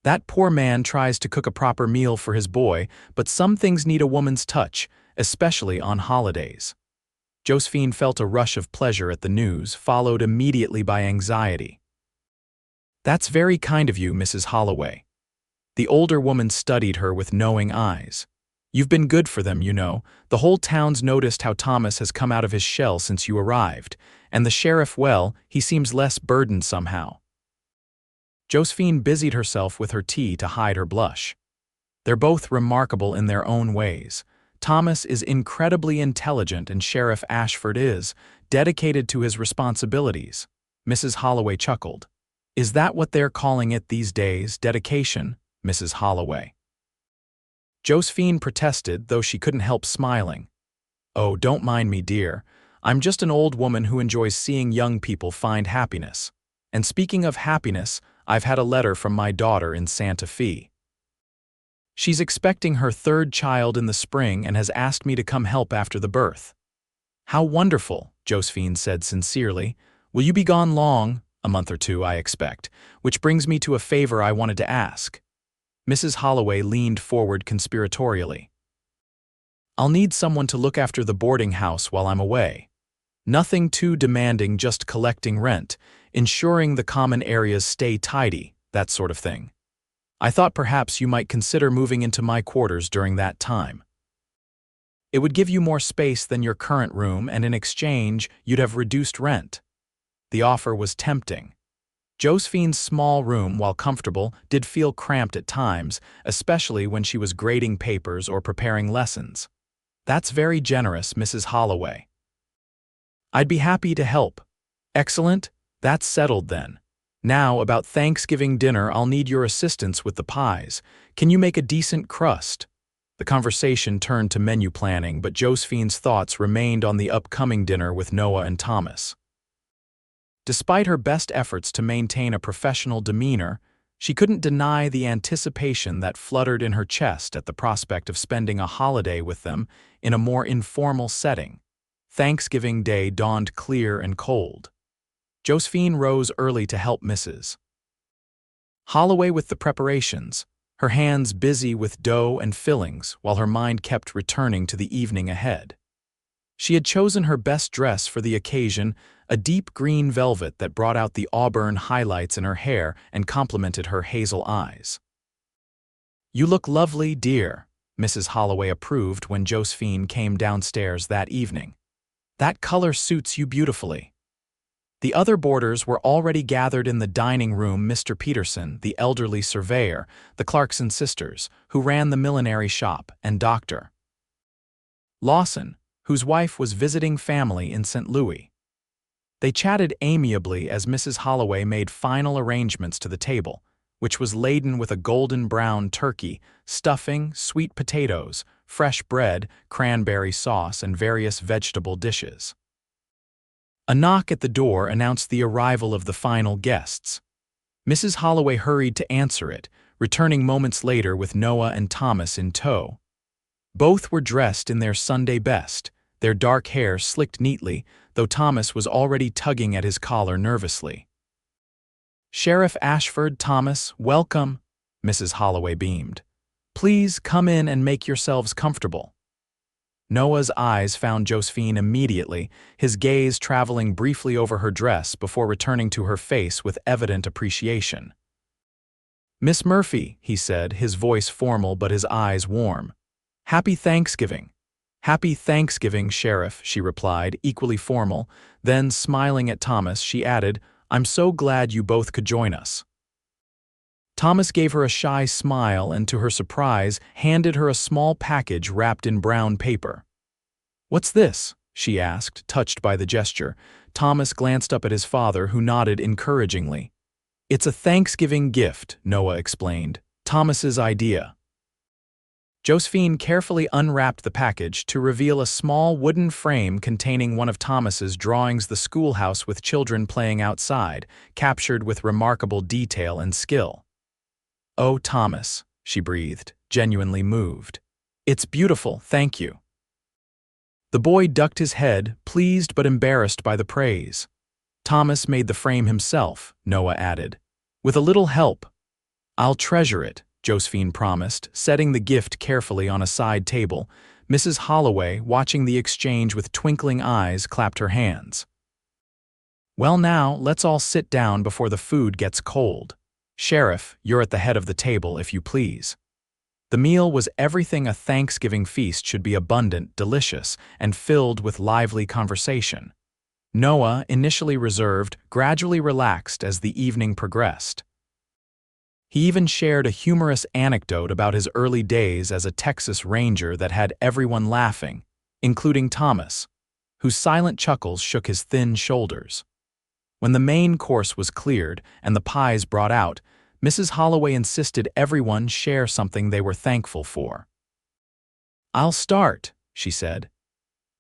"That poor man tries to cook a proper meal for his boy, but some things need a woman's touch, especially on holidays." Josephine felt a rush of pleasure at the news, followed immediately by anxiety. "That's very kind of you, Mrs. Holloway." The older woman studied her with knowing eyes. "You've been good for them, you know. The whole town's noticed how Thomas has come out of his shell since you arrived, and the sheriff, well, he seems less burdened somehow." Josephine busied herself with her tea to hide her blush. They're both remarkable in their own ways. Thomas is incredibly intelligent and Sheriff Ashford is dedicated to his responsibilities. Mrs. Holloway chuckled. "Is that what they're calling it these days, dedication, Mrs. Holloway?" Josephine protested, though she couldn't help smiling. "Oh, don't mind me, dear. I'm just an old woman who enjoys seeing young people find happiness. And speaking of happiness, I've had a letter from my daughter in Santa Fe. She's expecting her third child in the spring and has asked me to come help after the birth." "How wonderful," Josephine said sincerely. "Will you be gone long?" "A month or two, I expect. Which brings me to a favor I wanted to ask." Mrs. Holloway leaned forward conspiratorially. "I'll need someone to look after the boarding house while I'm away. Nothing too demanding, just collecting rent, ensuring the common areas stay tidy, that sort of thing. I thought perhaps you might consider moving into my quarters during that time. It would give you more space than your current room, and in exchange, you'd have reduced rent." The offer was tempting. Josephine's small room, while comfortable, did feel cramped at times, especially when she was grading papers or preparing lessons. "That's very generous, Mrs. Holloway." "I'd be happy to help." "Excellent. That's settled then. Now, about Thanksgiving dinner, I'll need your assistance with the pies. Can you make a decent crust?" The conversation turned to menu planning, but Josephine's thoughts remained on the upcoming dinner with Noah and Thomas. Despite her best efforts to maintain a professional demeanor, she couldn't deny the anticipation that fluttered in her chest at the prospect of spending a holiday with them in a more informal setting. Thanksgiving Day dawned clear and cold. Josephine rose early to help Mrs. Holloway with the preparations, her hands busy with dough and fillings while her mind kept returning to the evening ahead. She had chosen her best dress for the occasion, a deep green velvet that brought out the auburn highlights in her hair and complemented her hazel eyes. "You look lovely, dear," Mrs. Holloway approved when Josephine came downstairs that evening. "That color suits you beautifully." The other boarders were already gathered in the dining room. Mr. Peterson, the elderly surveyor, the Clarkson sisters, who ran the millinery shop, and Dr. Lawson, whose wife was visiting family in St. Louis. They chatted amiably as Mrs. Holloway made final arrangements to the table, which was laden with a golden brown turkey, stuffing, sweet potatoes, fresh bread, cranberry sauce, and various vegetable dishes. A knock at the door announced the arrival of the final guests. Mrs. Holloway hurried to answer it, returning moments later with Noah and Thomas in tow. Both were dressed in their Sunday best, their dark hair slicked neatly, though Thomas was already tugging at his collar nervously. "Sheriff Ashford, Thomas, welcome," Mrs. Holloway beamed. "Please come in and make yourselves comfortable." Noah's eyes found Josephine immediately, his gaze traveling briefly over her dress before returning to her face with evident appreciation. "Miss Murphy," he said, his voice formal but his eyes warm. "Happy Thanksgiving." "Happy Thanksgiving, Sheriff," she replied, equally formal. Then, smiling at Thomas, she added, "I'm so glad you both could join us." Thomas gave her a shy smile and, to her surprise, handed her a small package wrapped in brown paper. "What's this?" she asked, touched by the gesture. Thomas glanced up at his father, who nodded encouragingly. "It's a Thanksgiving gift," Noah explained. "Thomas's idea." Josephine carefully unwrapped the package to reveal a small wooden frame containing one of Thomas's drawings, the schoolhouse with children playing outside, captured with remarkable detail and skill. "Oh, Thomas," she breathed, genuinely moved. "It's beautiful, thank you." The boy ducked his head, pleased but embarrassed by the praise. "Thomas made the frame himself," Noah added. "With a little help." "I'll treasure it," Josephine promised, setting the gift carefully on a side table. Mrs. Holloway, watching the exchange with twinkling eyes, clapped her hands. "Well now, let's all sit down before the food gets cold. Sheriff, you're at the head of the table, if you please." The meal was everything a Thanksgiving feast should be: abundant, delicious, and filled with lively conversation. Noah, initially reserved, gradually relaxed as the evening progressed. He even shared a humorous anecdote about his early days as a Texas Ranger that had everyone laughing, including Thomas, whose silent chuckles shook his thin shoulders. When the main course was cleared and the pies brought out, Mrs. Holloway insisted everyone share something they were thankful for. "I'll start," she said.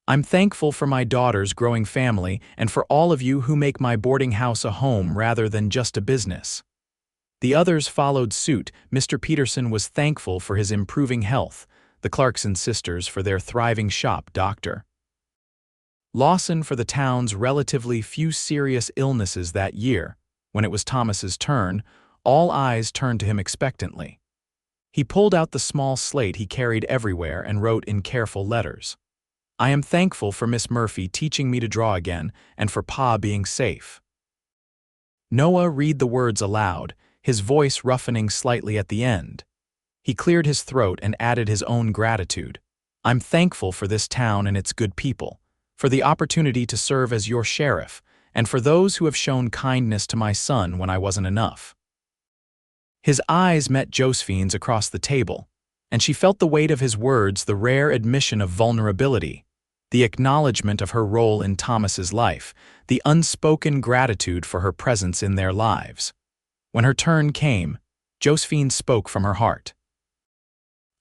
"I'm thankful for my daughter's growing family and for all of you who make my boarding house a home rather than just a business." The others followed suit. Mr. Peterson was thankful for his improving health, the Clarkson sisters for their thriving shop, Dr. Lawson for the town's relatively few serious illnesses that year. When it was Thomas's turn, all eyes turned to him expectantly. He pulled out the small slate he carried everywhere and wrote in careful letters, "I am thankful for Miss Murphy teaching me to draw again and for Pa being safe." Noah read the words aloud, his voice roughening slightly at the end. He cleared his throat and added his own gratitude. "I'm thankful for this town and its good people, for the opportunity to serve as your sheriff, and for those who have shown kindness to my son when I wasn't enough." His eyes met Josephine's across the table, and she felt the weight of his words, the rare admission of vulnerability, the acknowledgement of her role in Thomas's life, the unspoken gratitude for her presence in their lives. When her turn came, Josephine spoke from her heart.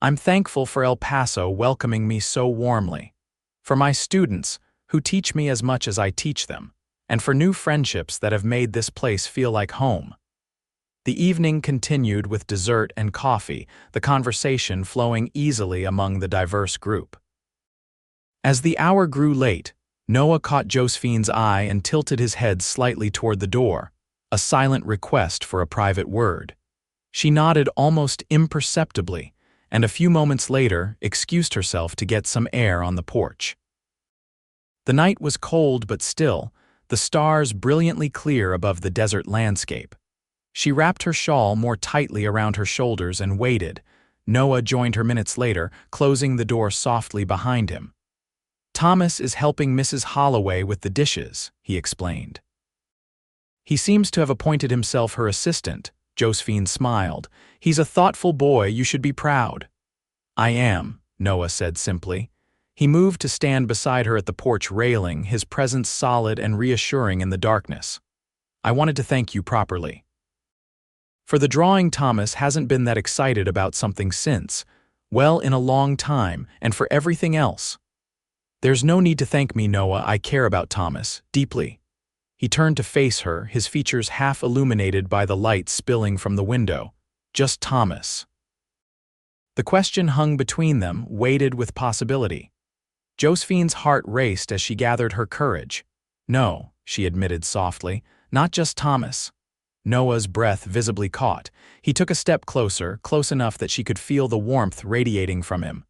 "I'm thankful for El Paso welcoming me so warmly, for my students, who teach me as much as I teach them, and for new friendships that have made this place feel like home." The evening continued with dessert and coffee, the conversation flowing easily among the diverse group. As the hour grew late, Noah caught Josephine's eye and tilted his head slightly toward the door, a silent request for a private word. She nodded almost imperceptibly, and a few moments later excused herself to get some air on the porch. The night was cold but still, the stars brilliantly clear above the desert landscape. She wrapped her shawl more tightly around her shoulders and waited. Noah joined her minutes later, closing the door softly behind him. "Thomas is helping Mrs. Holloway with the dishes," he explained. "He seems to have appointed himself her assistant," Josephine smiled. "He's a thoughtful boy, you should be proud." "I am," Noah said simply. He moved to stand beside her at the porch railing, his presence solid and reassuring in the darkness. "I wanted to thank you properly. For the drawing, Thomas hasn't been that excited about something since, well, in a long time, and for everything else." "There's no need to thank me, Noah. I care about Thomas, deeply." He turned to face her, his features half illuminated by the light spilling from the window. "Just Thomas." The question hung between them, weighted with possibility. Josephine's heart raced as she gathered her courage. "No," she admitted softly, "not just Thomas." Noah's breath visibly caught. He took a step closer, close enough that she could feel the warmth radiating from him.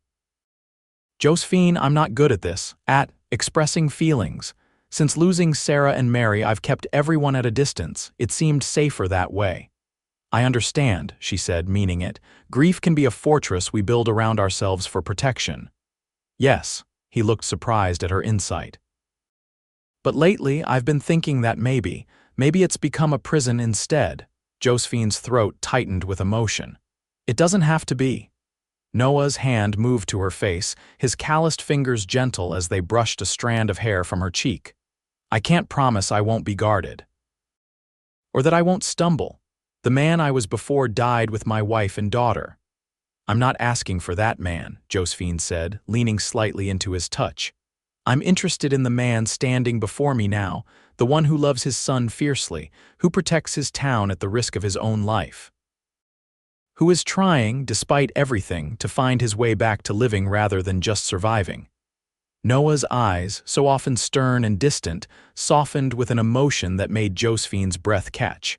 "Josephine, I'm not good at this, at expressing feelings. Since losing Sarah and Mary, I've kept everyone at a distance. It seemed safer that way." "I understand," she said, meaning it. "Grief can be a fortress we build around ourselves for protection." "Yes," he looked surprised at her insight. "But lately, I've been thinking that maybe it's become a prison instead." Josephine's throat tightened with emotion. "It doesn't have to be." Noah's hand moved to her face, his calloused fingers gentle as they brushed a strand of hair from her cheek. "I can't promise I won't be guarded. Or that I won't stumble. The man I was before died with my wife and daughter." "I'm not asking for that man," Josephine said, leaning slightly into his touch. "I'm interested in the man standing before me now, the one who loves his son fiercely, who protects his town at the risk of his own life. Who is trying, despite everything, to find his way back to living rather than just surviving." Noah's eyes, so often stern and distant, softened with an emotion that made Josephine's breath catch.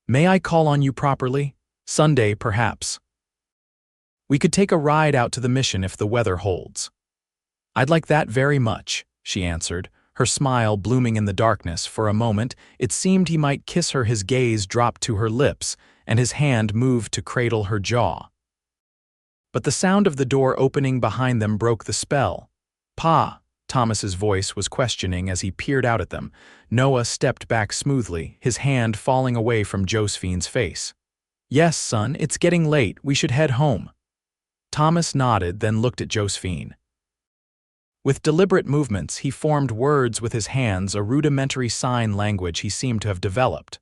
"May I call on you properly? Sunday, perhaps. We could take a ride out to the mission if the weather holds." "I'd like that very much," she answered, her smile blooming in the darkness. For a moment, it seemed he might kiss her. His gaze dropped to her lips, and his hand moved to cradle her jaw. But the sound of the door opening behind them broke the spell. "Pa," Thomas's voice was questioning as he peered out at them. Noah stepped back smoothly, his hand falling away from Josephine's face. "Yes, son, it's getting late. We should head home." Thomas nodded, then looked at Josephine. With deliberate movements, he formed words with his hands, a rudimentary sign language he seemed to have developed.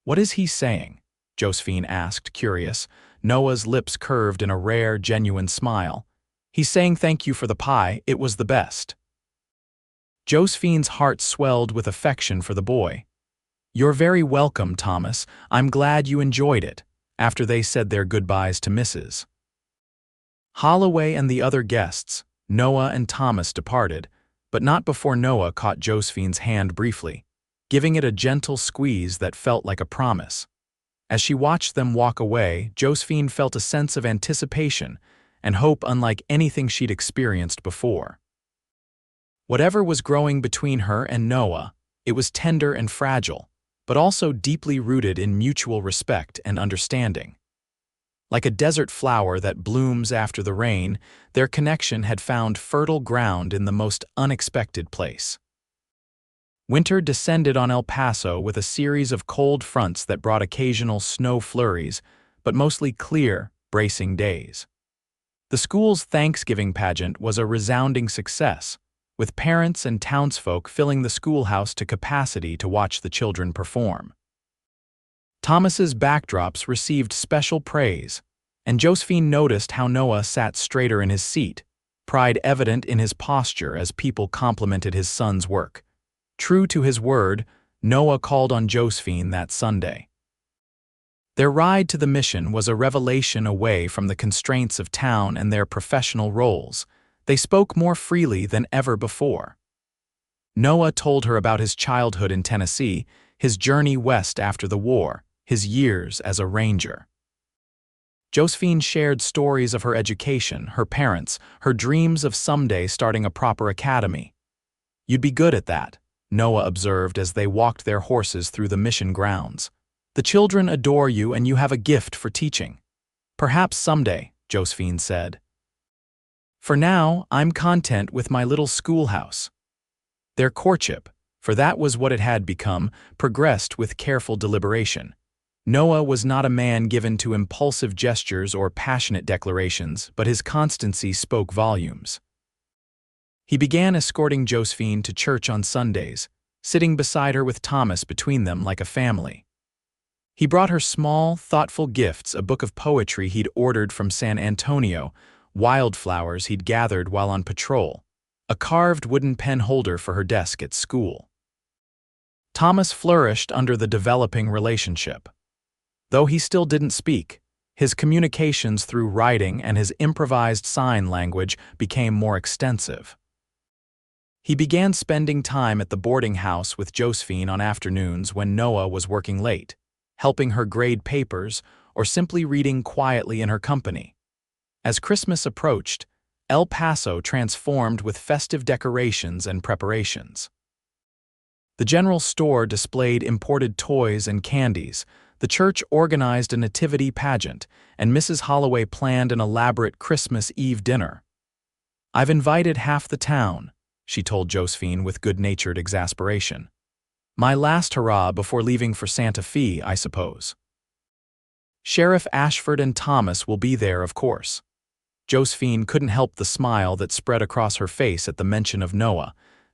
"What is he saying?" Josephine asked, curious. Noah's lips curved in a rare, genuine smile. "He's saying thank you for the pie, it was the best." Josephine's heart swelled with affection for the boy. "You're very welcome, Thomas. I'm glad you enjoyed it," after they said their goodbyes to Mrs. Holloway and the other guests, Noah and Thomas departed, but not before Noah caught Josephine's hand briefly, giving it a gentle squeeze that felt like a promise. As she watched them walk away, Josephine felt a sense of anticipation and hope unlike anything she'd experienced before. Whatever was growing between her and Noah, it was tender and fragile, but also deeply rooted in mutual respect and understanding. Like a desert flower that blooms after the rain, their connection had found fertile ground in the most unexpected place. Winter descended on El Paso with a series of cold fronts that brought occasional snow flurries, but mostly clear, bracing days. The school's Thanksgiving pageant was a resounding success, with parents and townsfolk filling the schoolhouse to capacity to watch the children perform. Thomas's backdrops received special praise, and Josephine noticed how Noah sat straighter in his seat, pride evident in his posture as people complimented his son's work. True to his word, Noah called on Josephine that Sunday. Their ride to the mission was a revelation away from the constraints of town and their professional roles. They spoke more freely than ever before. Noah told her about his childhood in Tennessee, his journey west after the war, his years as a ranger. Josephine shared stories of her education, her parents, her dreams of someday starting a proper academy. "You'd be good at that," Noah observed as they walked their horses through the mission grounds. "The children adore you and you have a gift for teaching." "Perhaps someday," Josephine said. "For now, I'm content with my little schoolhouse." Their courtship, for that was what it had become, progressed with careful deliberation. Noah was not a man given to impulsive gestures or passionate declarations, but his constancy spoke volumes. He began escorting Josephine to church on Sundays, sitting beside her with Thomas between them like a family. He brought her small, thoughtful gifts, a book of poetry he'd ordered from San Antonio, wildflowers he'd gathered while on patrol, a carved wooden pen holder for her desk at school. Thomas flourished under the developing relationship. Though he still didn't speak, his communications through writing and his improvised sign language became more extensive. He began spending time at the boarding house with Josephine on afternoons when Noah was working late, helping her grade papers or simply reading quietly in her company. As Christmas approached, El Paso transformed with festive decorations and preparations. The general store displayed imported toys and candies, the church organized a nativity pageant, and Mrs. Holloway planned an elaborate Christmas Eve dinner. "I've invited half the town," she told Josephine with good-natured exasperation. "My last hurrah before leaving for Santa Fe, I suppose. Sheriff Ashford and Thomas will be there, of course." Josephine couldn't help the smile that spread across her face at the mention of Noah.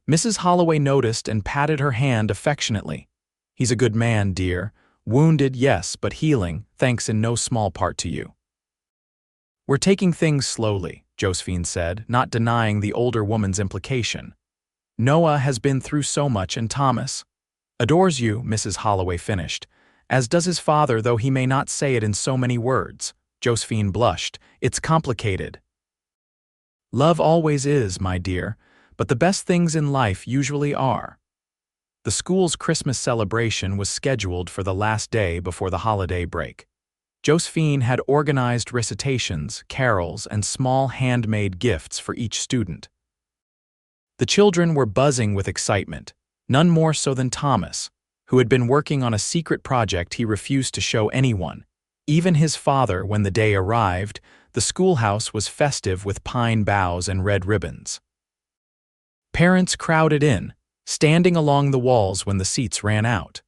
Mrs. Holloway noticed and patted her hand affectionately. "He's a good man, dear. Wounded, yes, but healing, thanks in no small part to you." "We're taking things slowly," Josephine said, not denying the older woman's implication. "Noah has been through so much, and Thomas adores you," Mrs. Holloway finished, "as does his father, though he may not say it in so many words." Josephine blushed. "It's complicated." "Love always is, my dear, but the best things in life usually are." The school's Christmas celebration was scheduled for the last day before the holiday break. Josephine had organized recitations, carols, and small handmade gifts for each student. The children were buzzing with excitement, none more so than Thomas, who had been working on a secret project he refused to show anyone, even his father. When the day arrived, the schoolhouse was festive with pine boughs and red ribbons. Parents crowded in, standing along the walls when the seats ran out.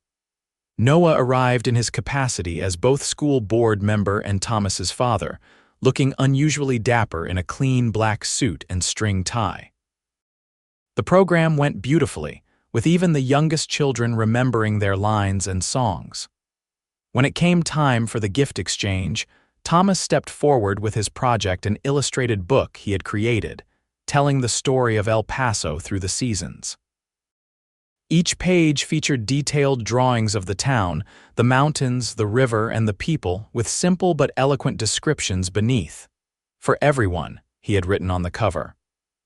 Noah arrived in his capacity as both school board member and Thomas's father, looking unusually dapper in a clean black suit and string tie. The program went beautifully, with even the youngest children remembering their lines and songs. When it came time for the gift exchange, Thomas stepped forward with his project, an illustrated book he had created, telling the story of El Paso through the seasons. Each page featured detailed drawings of the town, the mountains, the river, and the people, with simple but eloquent descriptions beneath. "For everyone," he had written on the cover.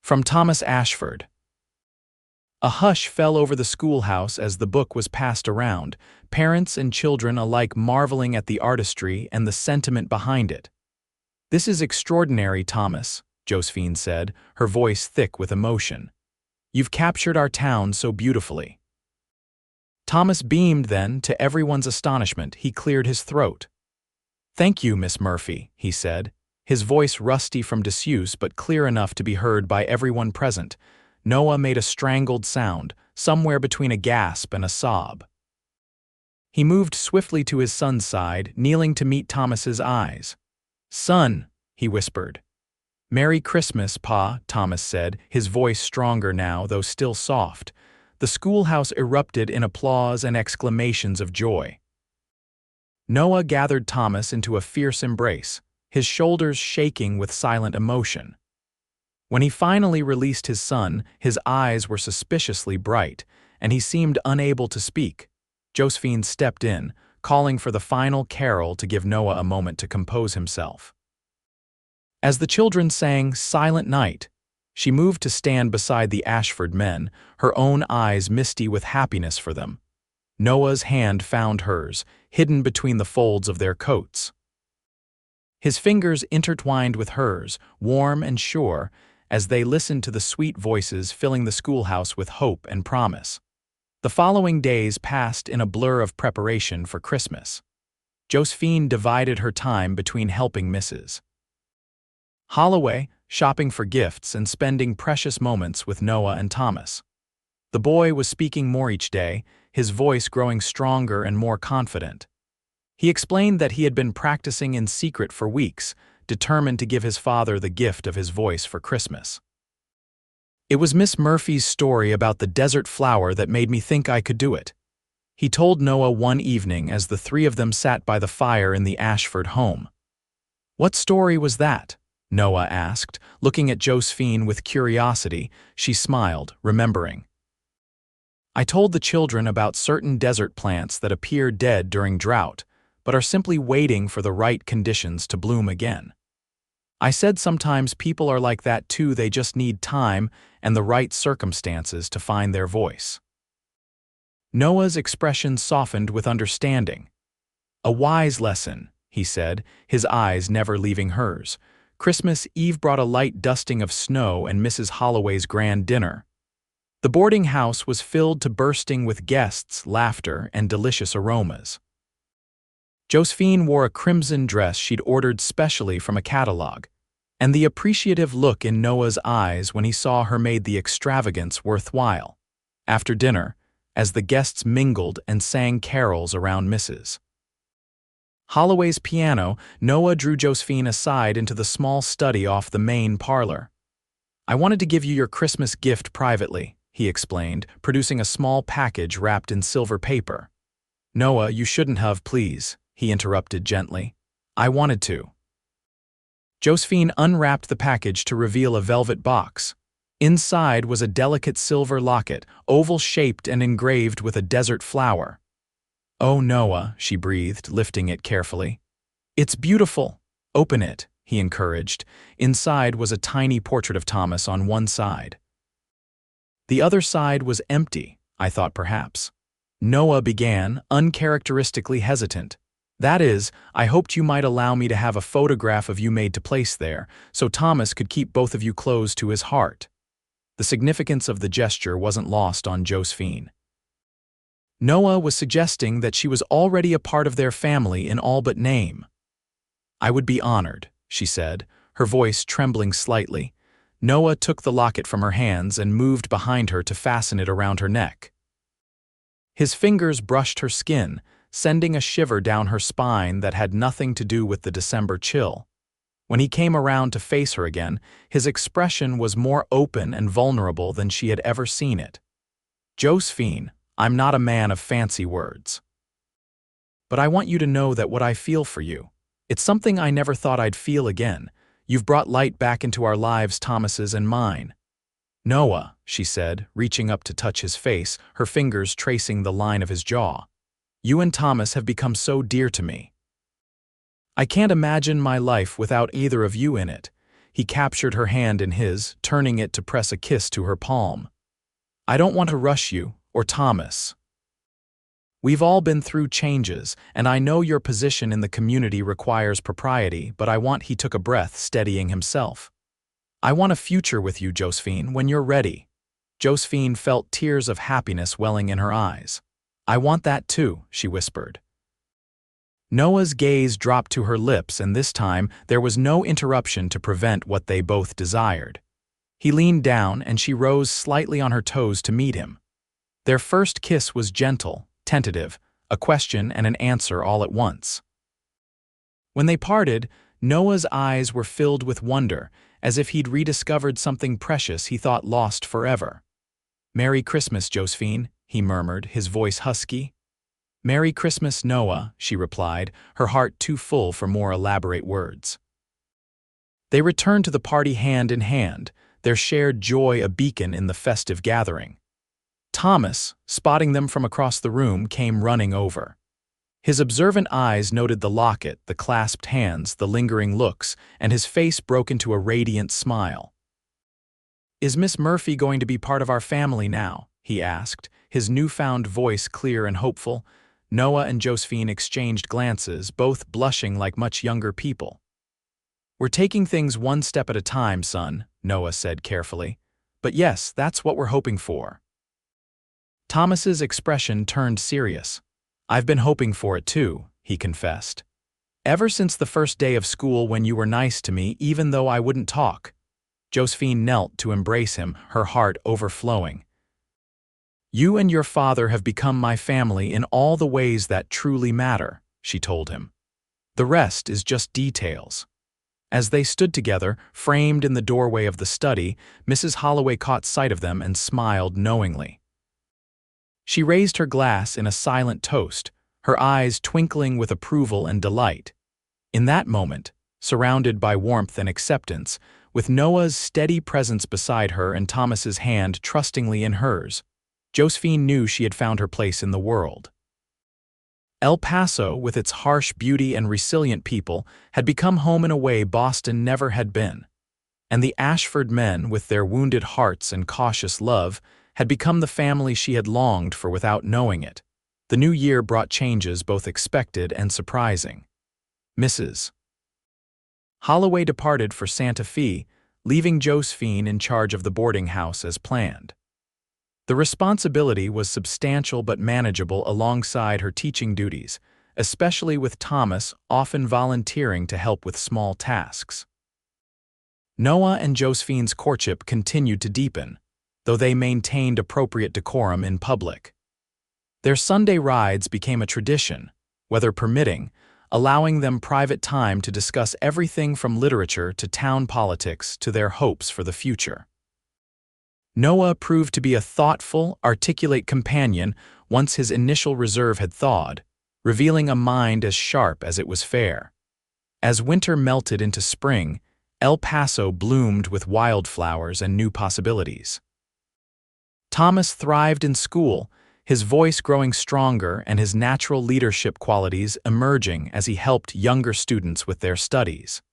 From Thomas Ashford. A hush fell over the schoolhouse as the book was passed around, parents and children alike marveling at the artistry and the sentiment behind it. "This is extraordinary, Thomas," Josephine said, her voice thick with emotion. "You've captured our town so beautifully." Thomas beamed then, to everyone's astonishment, he cleared his throat. "Thank you, Miss Murphy," he said, his voice rusty from disuse but clear enough to be heard by everyone present. Noah made a strangled sound, somewhere between a gasp and a sob. He moved swiftly to his son's side, kneeling to meet Thomas's eyes. "Son," he whispered. "Merry Christmas, Pa," Thomas said, his voice stronger now, though still soft. The schoolhouse erupted in applause and exclamations of joy. Noah gathered Thomas into a fierce embrace, his shoulders shaking with silent emotion. When he finally released his son, his eyes were suspiciously bright, and he seemed unable to speak. Josephine stepped in, calling for the final carol to give Noah a moment to compose himself. As the children sang "Silent Night," she moved to stand beside the Ashford men, her own eyes misty with happiness for them. Noah's hand found hers, hidden between the folds of their coats. His fingers intertwined with hers, warm and sure, as they listened to the sweet voices filling the schoolhouse with hope and promise. The following days passed in a blur of preparation for Christmas. Josephine divided her time between helping Mrs. Holloway, shopping for gifts, and spending precious moments with Noah and Thomas. The boy was speaking more each day, his voice growing stronger and more confident. He explained that he had been practicing in secret for weeks, determined to give his father the gift of his voice for Christmas. "It was Miss Murphy's story about the desert flower that made me think I could do it," he told Noah one evening as the three of them sat by the fire in the Ashford home. "What story was that?" Noah asked, looking at Josephine with curiosity. She smiled, remembering. I told the children about certain desert plants that appear dead during drought, but are simply waiting for the right conditions to bloom again. I said sometimes people are like that too, they just need time and the right circumstances to find their voice. Noah's expression softened with understanding. A wise lesson, he said, his eyes never leaving hers. Christmas Eve brought a light dusting of snow and Mrs. Holloway's grand dinner. The boarding house was filled to bursting with guests, laughter, and delicious aromas. Josephine wore a crimson dress she'd ordered specially from a catalog, and the appreciative look in Noah's eyes when he saw her made the extravagance worthwhile. After dinner, as the guests mingled and sang carols around Mrs. Holloway's piano, Noah drew Josephine aside into the small study off the main parlor. I wanted to give you your Christmas gift privately, he explained, producing a small package wrapped in silver paper. Noah, you shouldn't have, please, he interrupted gently. I wanted to. Josephine unwrapped the package to reveal a velvet box. Inside was a delicate silver locket, oval-shaped and engraved with a desert flower. Oh, Noah, she breathed, lifting it carefully. It's beautiful. Open it, he encouraged. Inside was a tiny portrait of Thomas on one side. The other side was empty, I thought perhaps. Noah began, uncharacteristically hesitant. That is, I hoped you might allow me to have a photograph of you made to place there, so Thomas could keep both of you close to his heart. The significance of the gesture wasn't lost on Josephine. Noah was suggesting that she was already a part of their family in all but name. I would be honored, she said, her voice trembling slightly. Noah took the locket from her hands and moved behind her to fasten it around her neck. His fingers brushed her skin, sending a shiver down her spine that had nothing to do with the December chill. When he came around to face her again, his expression was more open and vulnerable than she had ever seen it. Josephine, I'm not a man of fancy words. But I want you to know that what I feel for you, it's something I never thought I'd feel again. You've brought light back into our lives, Thomas's and mine. Noah, she said, reaching up to touch his face, her fingers tracing the line of his jaw. You and Thomas have become so dear to me. I can't imagine my life without either of you in it. He captured her hand in his, turning it to press a kiss to her palm. I don't want to rush you, or Thomas. We've all been through changes, and I know your position in the community requires propriety, but I want— He took a breath, steadying himself. I want a future with you, Josephine, when you're ready. Josephine felt tears of happiness welling in her eyes. I want that too, she whispered. Noah's gaze dropped to her lips, and this time there was no interruption to prevent what they both desired. He leaned down, and she rose slightly on her toes to meet him. Their first kiss was gentle, tentative, a question and an answer all at once. When they parted, Noah's eyes were filled with wonder, as if he'd rediscovered something precious he thought lost forever. Merry Christmas, Josephine, he murmured, his voice husky. Merry Christmas, Noah, she replied, her heart too full for more elaborate words. They returned to the party hand in hand, their shared joy a beacon in the festive gathering. Thomas, spotting them from across the room, came running over. His observant eyes noted the locket, the clasped hands, the lingering looks, and his face broke into a radiant smile. Is Miss Murphy going to be part of our family now? He asked, his newfound voice clear and hopeful. Noah and Josephine exchanged glances, both blushing like much younger people. We're taking things one step at a time, son, Noah said carefully. But yes, that's what we're hoping for. Thomas's expression turned serious. I've been hoping for it too, he confessed. Ever since the first day of school when you were nice to me even though I wouldn't talk. Josephine knelt to embrace him, her heart overflowing. You and your father have become my family in all the ways that truly matter, she told him. The rest is just details. As they stood together, framed in the doorway of the study, Mrs. Holloway caught sight of them and smiled knowingly. She raised her glass in a silent toast, her eyes twinkling with approval and delight. In that moment, surrounded by warmth and acceptance, with Noah's steady presence beside her and Thomas's hand trustingly in hers. Josephine knew she had found her place in the world. El Paso, with its harsh beauty and resilient people, had become home in a way Boston never had been. And the Ashford men, with their wounded hearts and cautious love, had become the family she had longed for without knowing it. The new year brought changes both expected and surprising. Mrs. Holloway departed for Santa Fe, leaving Josephine in charge of the boarding house as planned. The responsibility was substantial but manageable alongside her teaching duties, especially with Thomas often volunteering to help with small tasks. Noah and Josephine's courtship continued to deepen, though they maintained appropriate decorum in public. Their Sunday rides became a tradition, weather permitting, allowing them private time to discuss everything from literature to town politics to their hopes for the future. Noah proved to be a thoughtful, articulate companion once his initial reserve had thawed, revealing a mind as sharp as it was fair. As winter melted into spring, El Paso bloomed with wildflowers and new possibilities. Thomas thrived in school, his voice growing stronger and his natural leadership qualities emerging as he helped younger students with their studies.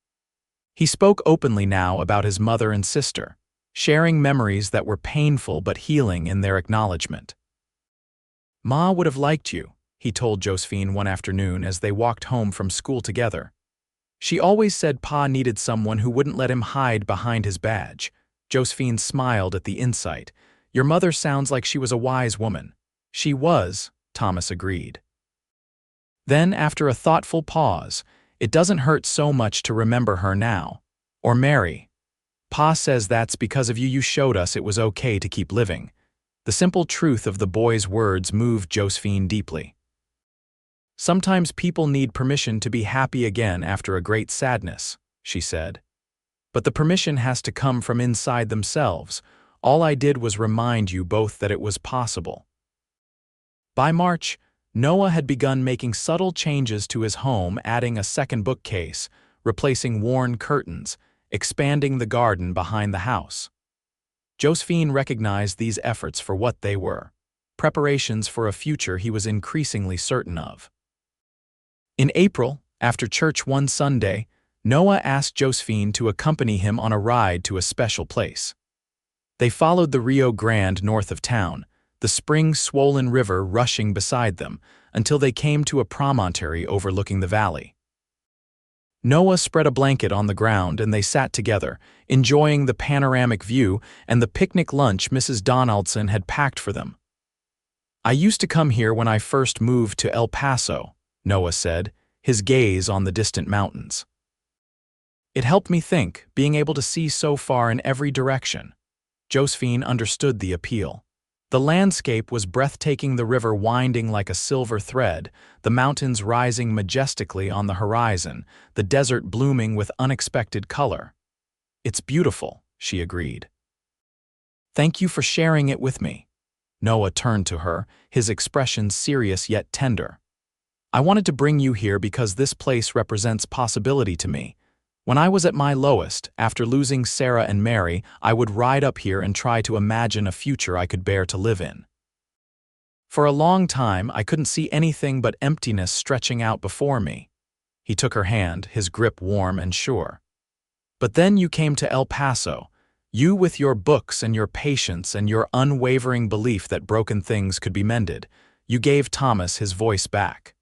He spoke openly now about his mother and sister, sharing memories that were painful but healing in their acknowledgement. "Ma would have liked you," he told Josephine one afternoon as they walked home from school together. "She always said Pa needed someone who wouldn't let him hide behind his badge." Josephine smiled at the insight. "Your mother sounds like she was a wise woman." "She was," Thomas agreed. Then, after a thoughtful pause, "It doesn't hurt so much to remember her now. Or Mary. Pa says that's because of you. You showed us it was okay to keep living." The simple truth of the boy's words moved Josephine deeply. "Sometimes people need permission to be happy again after a great sadness," she said. "But the permission has to come from inside themselves. All I did was remind you both that it was possible." By March, Noah had begun making subtle changes to his home, adding a second bookcase, replacing worn curtains, expanding the garden behind the house. Josephine recognized these efforts for what they were, preparations for a future he was increasingly certain of. In April, after church one Sunday, Noah asked Josephine to accompany him on a ride to a special place. They followed the Rio Grande north of town, the spring-swollen river rushing beside them, until they came to a promontory overlooking the valley. Noah spread a blanket on the ground and they sat together, enjoying the panoramic view and the picnic lunch Mrs. Donaldson had packed for them. "I used to come here when I first moved to El Paso," Noah said, his gaze on the distant mountains. "It helped me think, being able to see so far in every direction." Josephine understood the appeal. The landscape was breathtaking, the river winding like a silver thread, the mountains rising majestically on the horizon, the desert blooming with unexpected color. "It's beautiful," she agreed. "Thank you for sharing it with me." Noah turned to her, his expression serious yet tender. "I wanted to bring you here because this place represents possibility to me. When I was at my lowest, after losing Sarah and Mary, I would ride up here and try to imagine a future I could bear to live in. For a long time, I couldn't see anything but emptiness stretching out before me." He took her hand, his grip warm and sure. "But then you came to El Paso, you with your books and your patience and your unwavering belief that broken things could be mended. You gave Thomas his voice back.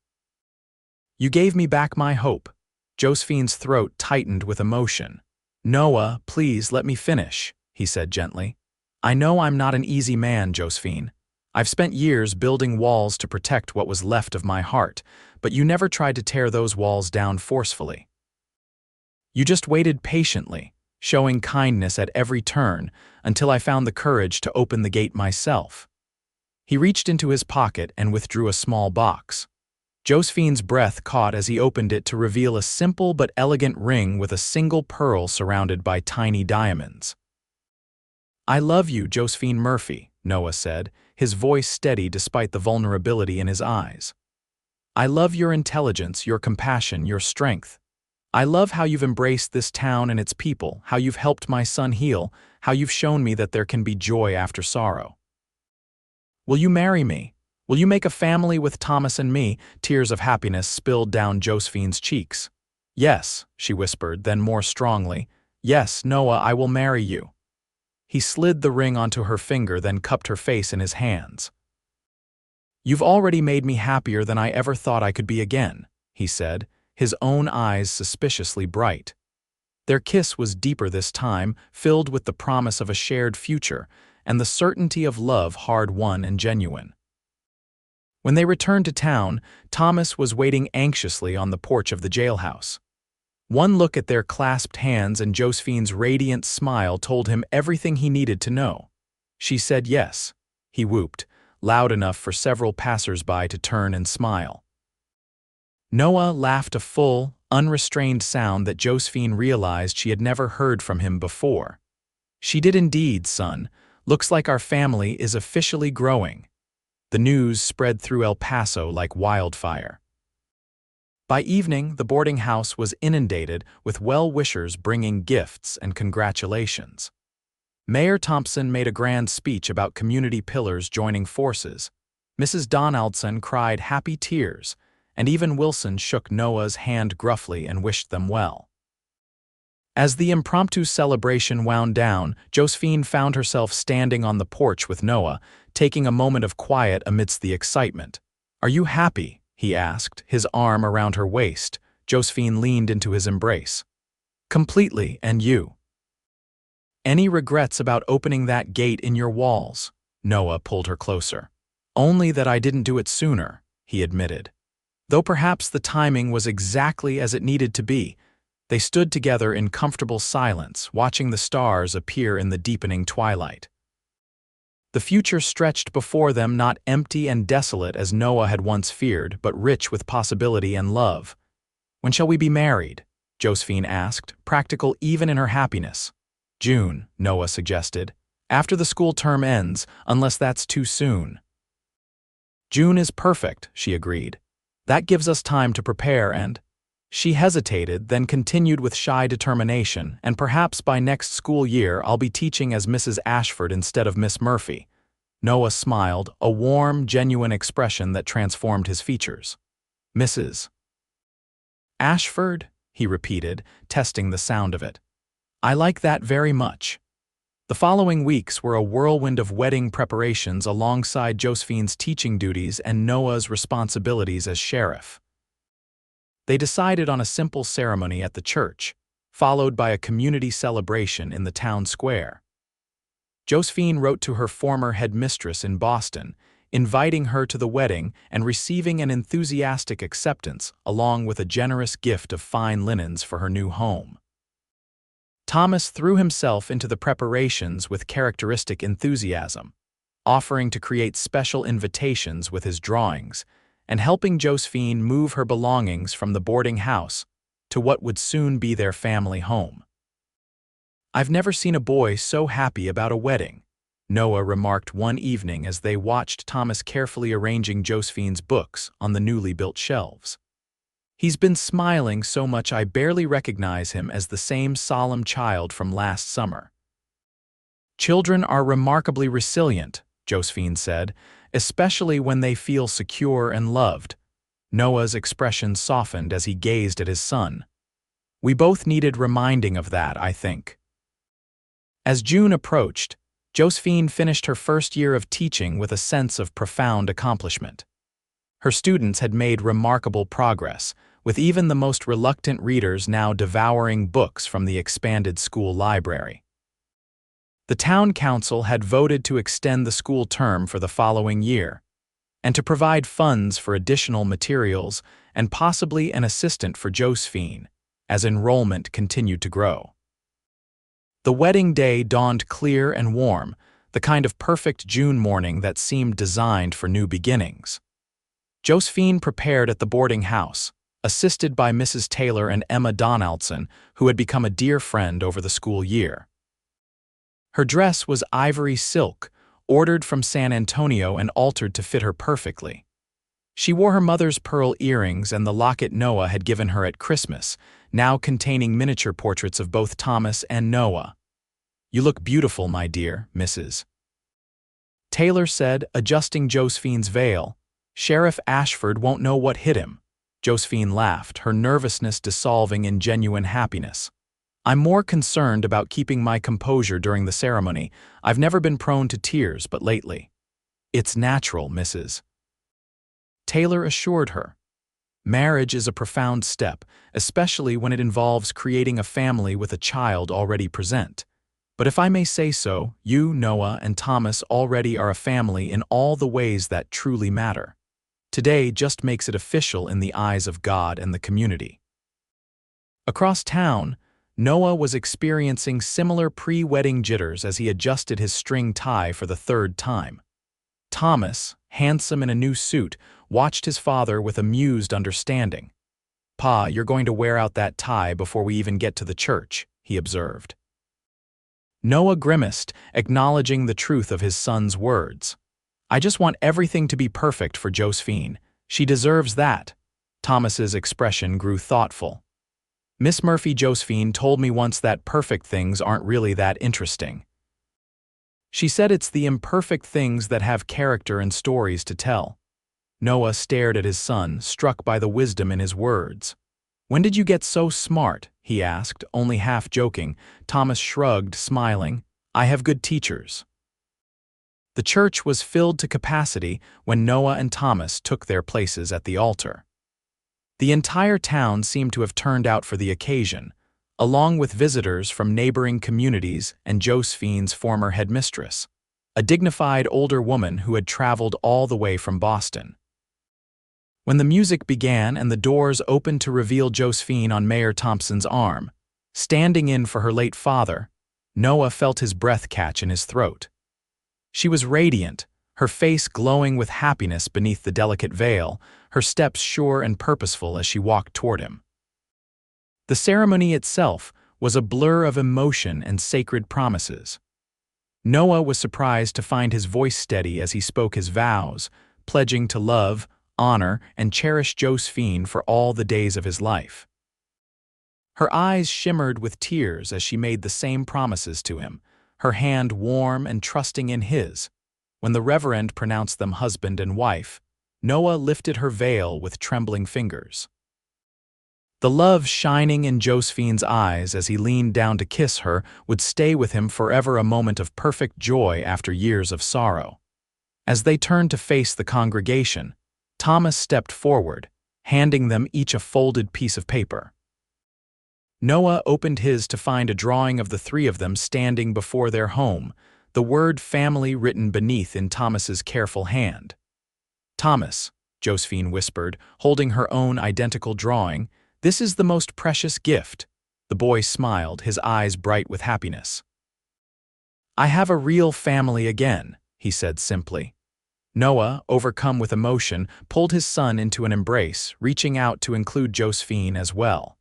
You gave me back my hope." Josephine's throat tightened with emotion. "Noah, please let me finish," he said gently. "I know I'm not an easy man, Josephine. I've spent years building walls to protect what was left of my heart, but you never tried to tear those walls down forcefully. You just waited patiently, showing kindness at every turn, until I found the courage to open the gate myself." He reached into his pocket and withdrew a small box. Josephine's breath caught as he opened it to reveal a simple but elegant ring with a single pearl surrounded by tiny diamonds. "I love you, Josephine Murphy," Noah said, his voice steady despite the vulnerability in his eyes. "I love your intelligence, your compassion, your strength. I love how you've embraced this town and its people, how you've helped my son heal, how you've shown me that there can be joy after sorrow. Will you marry me? Will you make a family with Thomas and me?" Tears of happiness spilled down Josephine's cheeks. "Yes," she whispered, then more strongly, "Yes, Noah, I will marry you." He slid the ring onto her finger, then cupped her face in his hands. "You've already made me happier than I ever thought I could be again," he said, his own eyes suspiciously bright. Their kiss was deeper this time, filled with the promise of a shared future and the certainty of love hard-won and genuine. When they returned to town, Thomas was waiting anxiously on the porch of the jailhouse. One look at their clasped hands and Josephine's radiant smile told him everything he needed to know. She said yes, he whooped, loud enough for several passers-by to turn and smile. Noah laughed a full, unrestrained sound that Josephine realized she had never heard from him before. "She did indeed, son. Looks like our family is officially growing." The news spread through El Paso like wildfire. By evening, the boarding house was inundated with well-wishers bringing gifts and congratulations. Mayor Thompson made a grand speech about community pillars joining forces. Mrs. Donaldson cried happy tears, and even Wilson shook Noah's hand gruffly and wished them well. As the impromptu celebration wound down, Josephine found herself standing on the porch with Noah, taking a moment of quiet amidst the excitement. "Are you happy?" he asked, his arm around her waist. Josephine leaned into his embrace. "Completely, and you?" "Any regrets about opening that gate in your walls?" Noah pulled her closer. "Only that I didn't do it sooner," he admitted. Though perhaps the timing was exactly as it needed to be. They stood together in comfortable silence, watching the stars appear in the deepening twilight. The future stretched before them, not empty and desolate as Noah had once feared, but rich with possibility and love. "When shall we be married?" Josephine asked, practical even in her happiness. "June," Noah suggested. "After the school term ends, unless that's too soon." "June is perfect," she agreed. "That gives us time to prepare and—" She hesitated, then continued with shy determination, "And perhaps by next school year I'll be teaching as Mrs. Ashford instead of Miss Murphy." Noah smiled, a warm, genuine expression that transformed his features. "Mrs. Ashford?" he repeated, testing the sound of it. "I like that very much." The following weeks were a whirlwind of wedding preparations alongside Josephine's teaching duties and Noah's responsibilities as sheriff. They decided on a simple ceremony at the church, followed by a community celebration in the town square. Josephine wrote to her former headmistress in Boston, inviting her to the wedding and receiving an enthusiastic acceptance along with a generous gift of fine linens for her new home. Thomas threw himself into the preparations with characteristic enthusiasm, offering to create special invitations with his drawings, and helping Josephine move her belongings from the boarding house to what would soon be their family home. "I've never seen a boy so happy about a wedding," Noah remarked one evening as they watched Thomas carefully arranging Josephine's books on the newly built shelves. "He's been smiling so much I barely recognize him as the same solemn child from last summer." "Children are remarkably resilient," Josephine said, "especially when they feel secure and loved." Noah's expression softened as he gazed at his son. "We both needed reminding of that, I think." As June approached, Josephine finished her first year of teaching with a sense of profound accomplishment. Her students had made remarkable progress, with even the most reluctant readers now devouring books from the expanded school library. The town council had voted to extend the school term for the following year, and to provide funds for additional materials and possibly an assistant for Josephine, as enrollment continued to grow. The wedding day dawned clear and warm, the kind of perfect June morning that seemed designed for new beginnings. Josephine prepared at the boarding house, assisted by Mrs. Taylor and Emma Donaldson, who had become a dear friend over the school year. Her dress was ivory silk, ordered from San Antonio and altered to fit her perfectly. She wore her mother's pearl earrings and the locket Noah had given her at Christmas, now containing miniature portraits of both Thomas and Noah. "You look beautiful, my dear, Mrs. Taylor said, adjusting Josephine's veil. "Sheriff Ashford won't know what hit him." Josephine laughed, her nervousness dissolving in genuine happiness. "I'm more concerned about keeping my composure during the ceremony. I've never been prone to tears, but lately." "It's natural, Mrs. Taylor assured her. "Marriage is a profound step, especially when it involves creating a family with a child already present. But if I may say so, you, Noah, and Thomas already are a family in all the ways that truly matter. Today just makes it official in the eyes of God and the community." Across town, Noah was experiencing similar pre-wedding jitters as he adjusted his string tie for the third time. Thomas, handsome in a new suit, watched his father with amused understanding. "Pa, you're going to wear out that tie before we even get to the church," he observed. Noah grimaced, acknowledging the truth of his son's words. "I just want everything to be perfect for Josephine. She deserves that." Thomas's expression grew thoughtful. "Miss Murphy Josephine told me once that perfect things aren't really that interesting. She said it's the imperfect things that have character and stories to tell." Noah stared at his son, struck by the wisdom in his words. "When did you get so smart?" he asked, only half joking. Thomas shrugged, smiling. "I have good teachers." The church was filled to capacity when Noah and Thomas took their places at the altar. The entire town seemed to have turned out for the occasion, along with visitors from neighboring communities and Josephine's former headmistress, a dignified older woman who had traveled all the way from Boston. When the music began and the doors opened to reveal Josephine on Mayor Thompson's arm, standing in for her late father, Noah felt his breath catch in his throat. She was radiant, her face glowing with happiness beneath the delicate veil, her steps sure and purposeful as she walked toward him. The ceremony itself was a blur of emotion and sacred promises. Noah was surprised to find his voice steady as he spoke his vows, pledging to love, honor, and cherish Josephine for all the days of his life. Her eyes shimmered with tears as she made the same promises to him, her hand warm and trusting in his. When the Reverend pronounced them husband and wife, Noah lifted her veil with trembling fingers. The love shining in Josephine's eyes as he leaned down to kiss her would stay with him forever, a moment of perfect joy after years of sorrow. As they turned to face the congregation, Thomas stepped forward, handing them each a folded piece of paper. Noah opened his to find a drawing of the three of them standing before their home, the word family written beneath in Thomas's careful hand. "Thomas," Josephine whispered, holding her own identical drawing, "this is the most precious gift." The boy smiled, his eyes bright with happiness. "I have a real family again," he said simply. Noah, overcome with emotion, pulled his son into an embrace, reaching out to include Josephine as well.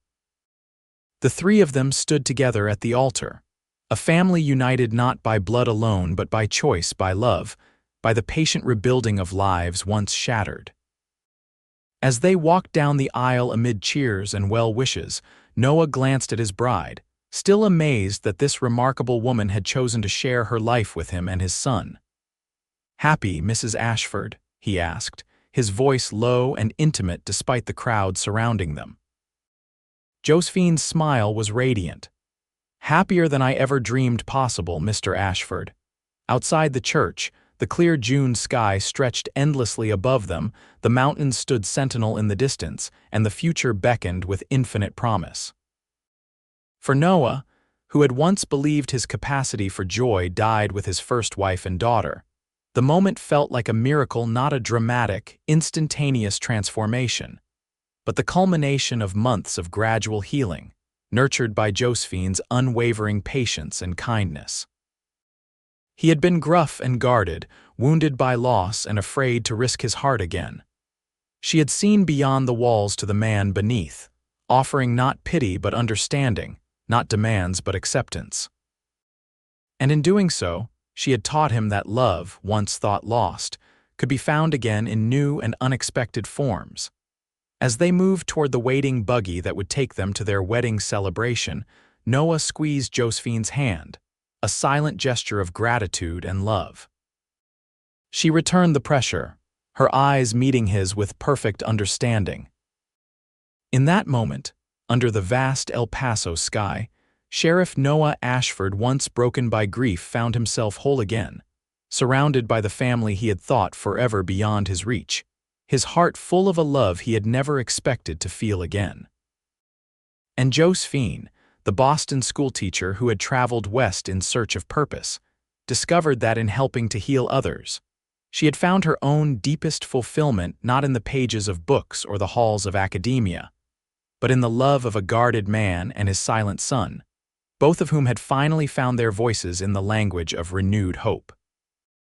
The three of them stood together at the altar, a family united not by blood alone but by choice, by love, by the patient rebuilding of lives once shattered. As they walked down the aisle amid cheers and well wishes, Noah glanced at his bride, still amazed that this remarkable woman had chosen to share her life with him and his son. "Happy, Mrs. Ashford?" he asked, his voice low and intimate despite the crowd surrounding them. Josephine's smile was radiant. "Happier than I ever dreamed possible, Mr. Ashford." Outside the church, the clear June sky stretched endlessly above them, the mountains stood sentinel in the distance, and the future beckoned with infinite promise. For Noah, who had once believed his capacity for joy died with his first wife and daughter, the moment felt like a miracle, not a dramatic, instantaneous transformation, but the culmination of months of gradual healing, nurtured by Josephine's unwavering patience and kindness. He had been gruff and guarded, wounded by loss and afraid to risk his heart again. She had seen beyond the walls to the man beneath, offering not pity but understanding, not demands but acceptance. And in doing so, she had taught him that love, once thought lost, could be found again in new and unexpected forms. As they moved toward the waiting buggy that would take them to their wedding celebration, Noah squeezed Josephine's hand, a silent gesture of gratitude and love. She returned the pressure, her eyes meeting his with perfect understanding. In that moment, under the vast El Paso sky, Sheriff Noah Ashford, once broken by grief, found himself whole again, surrounded by the family he had thought forever beyond his reach, his heart full of a love he had never expected to feel again. And Josephine, the Boston schoolteacher who had traveled west in search of purpose, discovered that in helping to heal others, she had found her own deepest fulfillment not in the pages of books or the halls of academia, but in the love of a guarded man and his silent son, both of whom had finally found their voices in the language of renewed hope.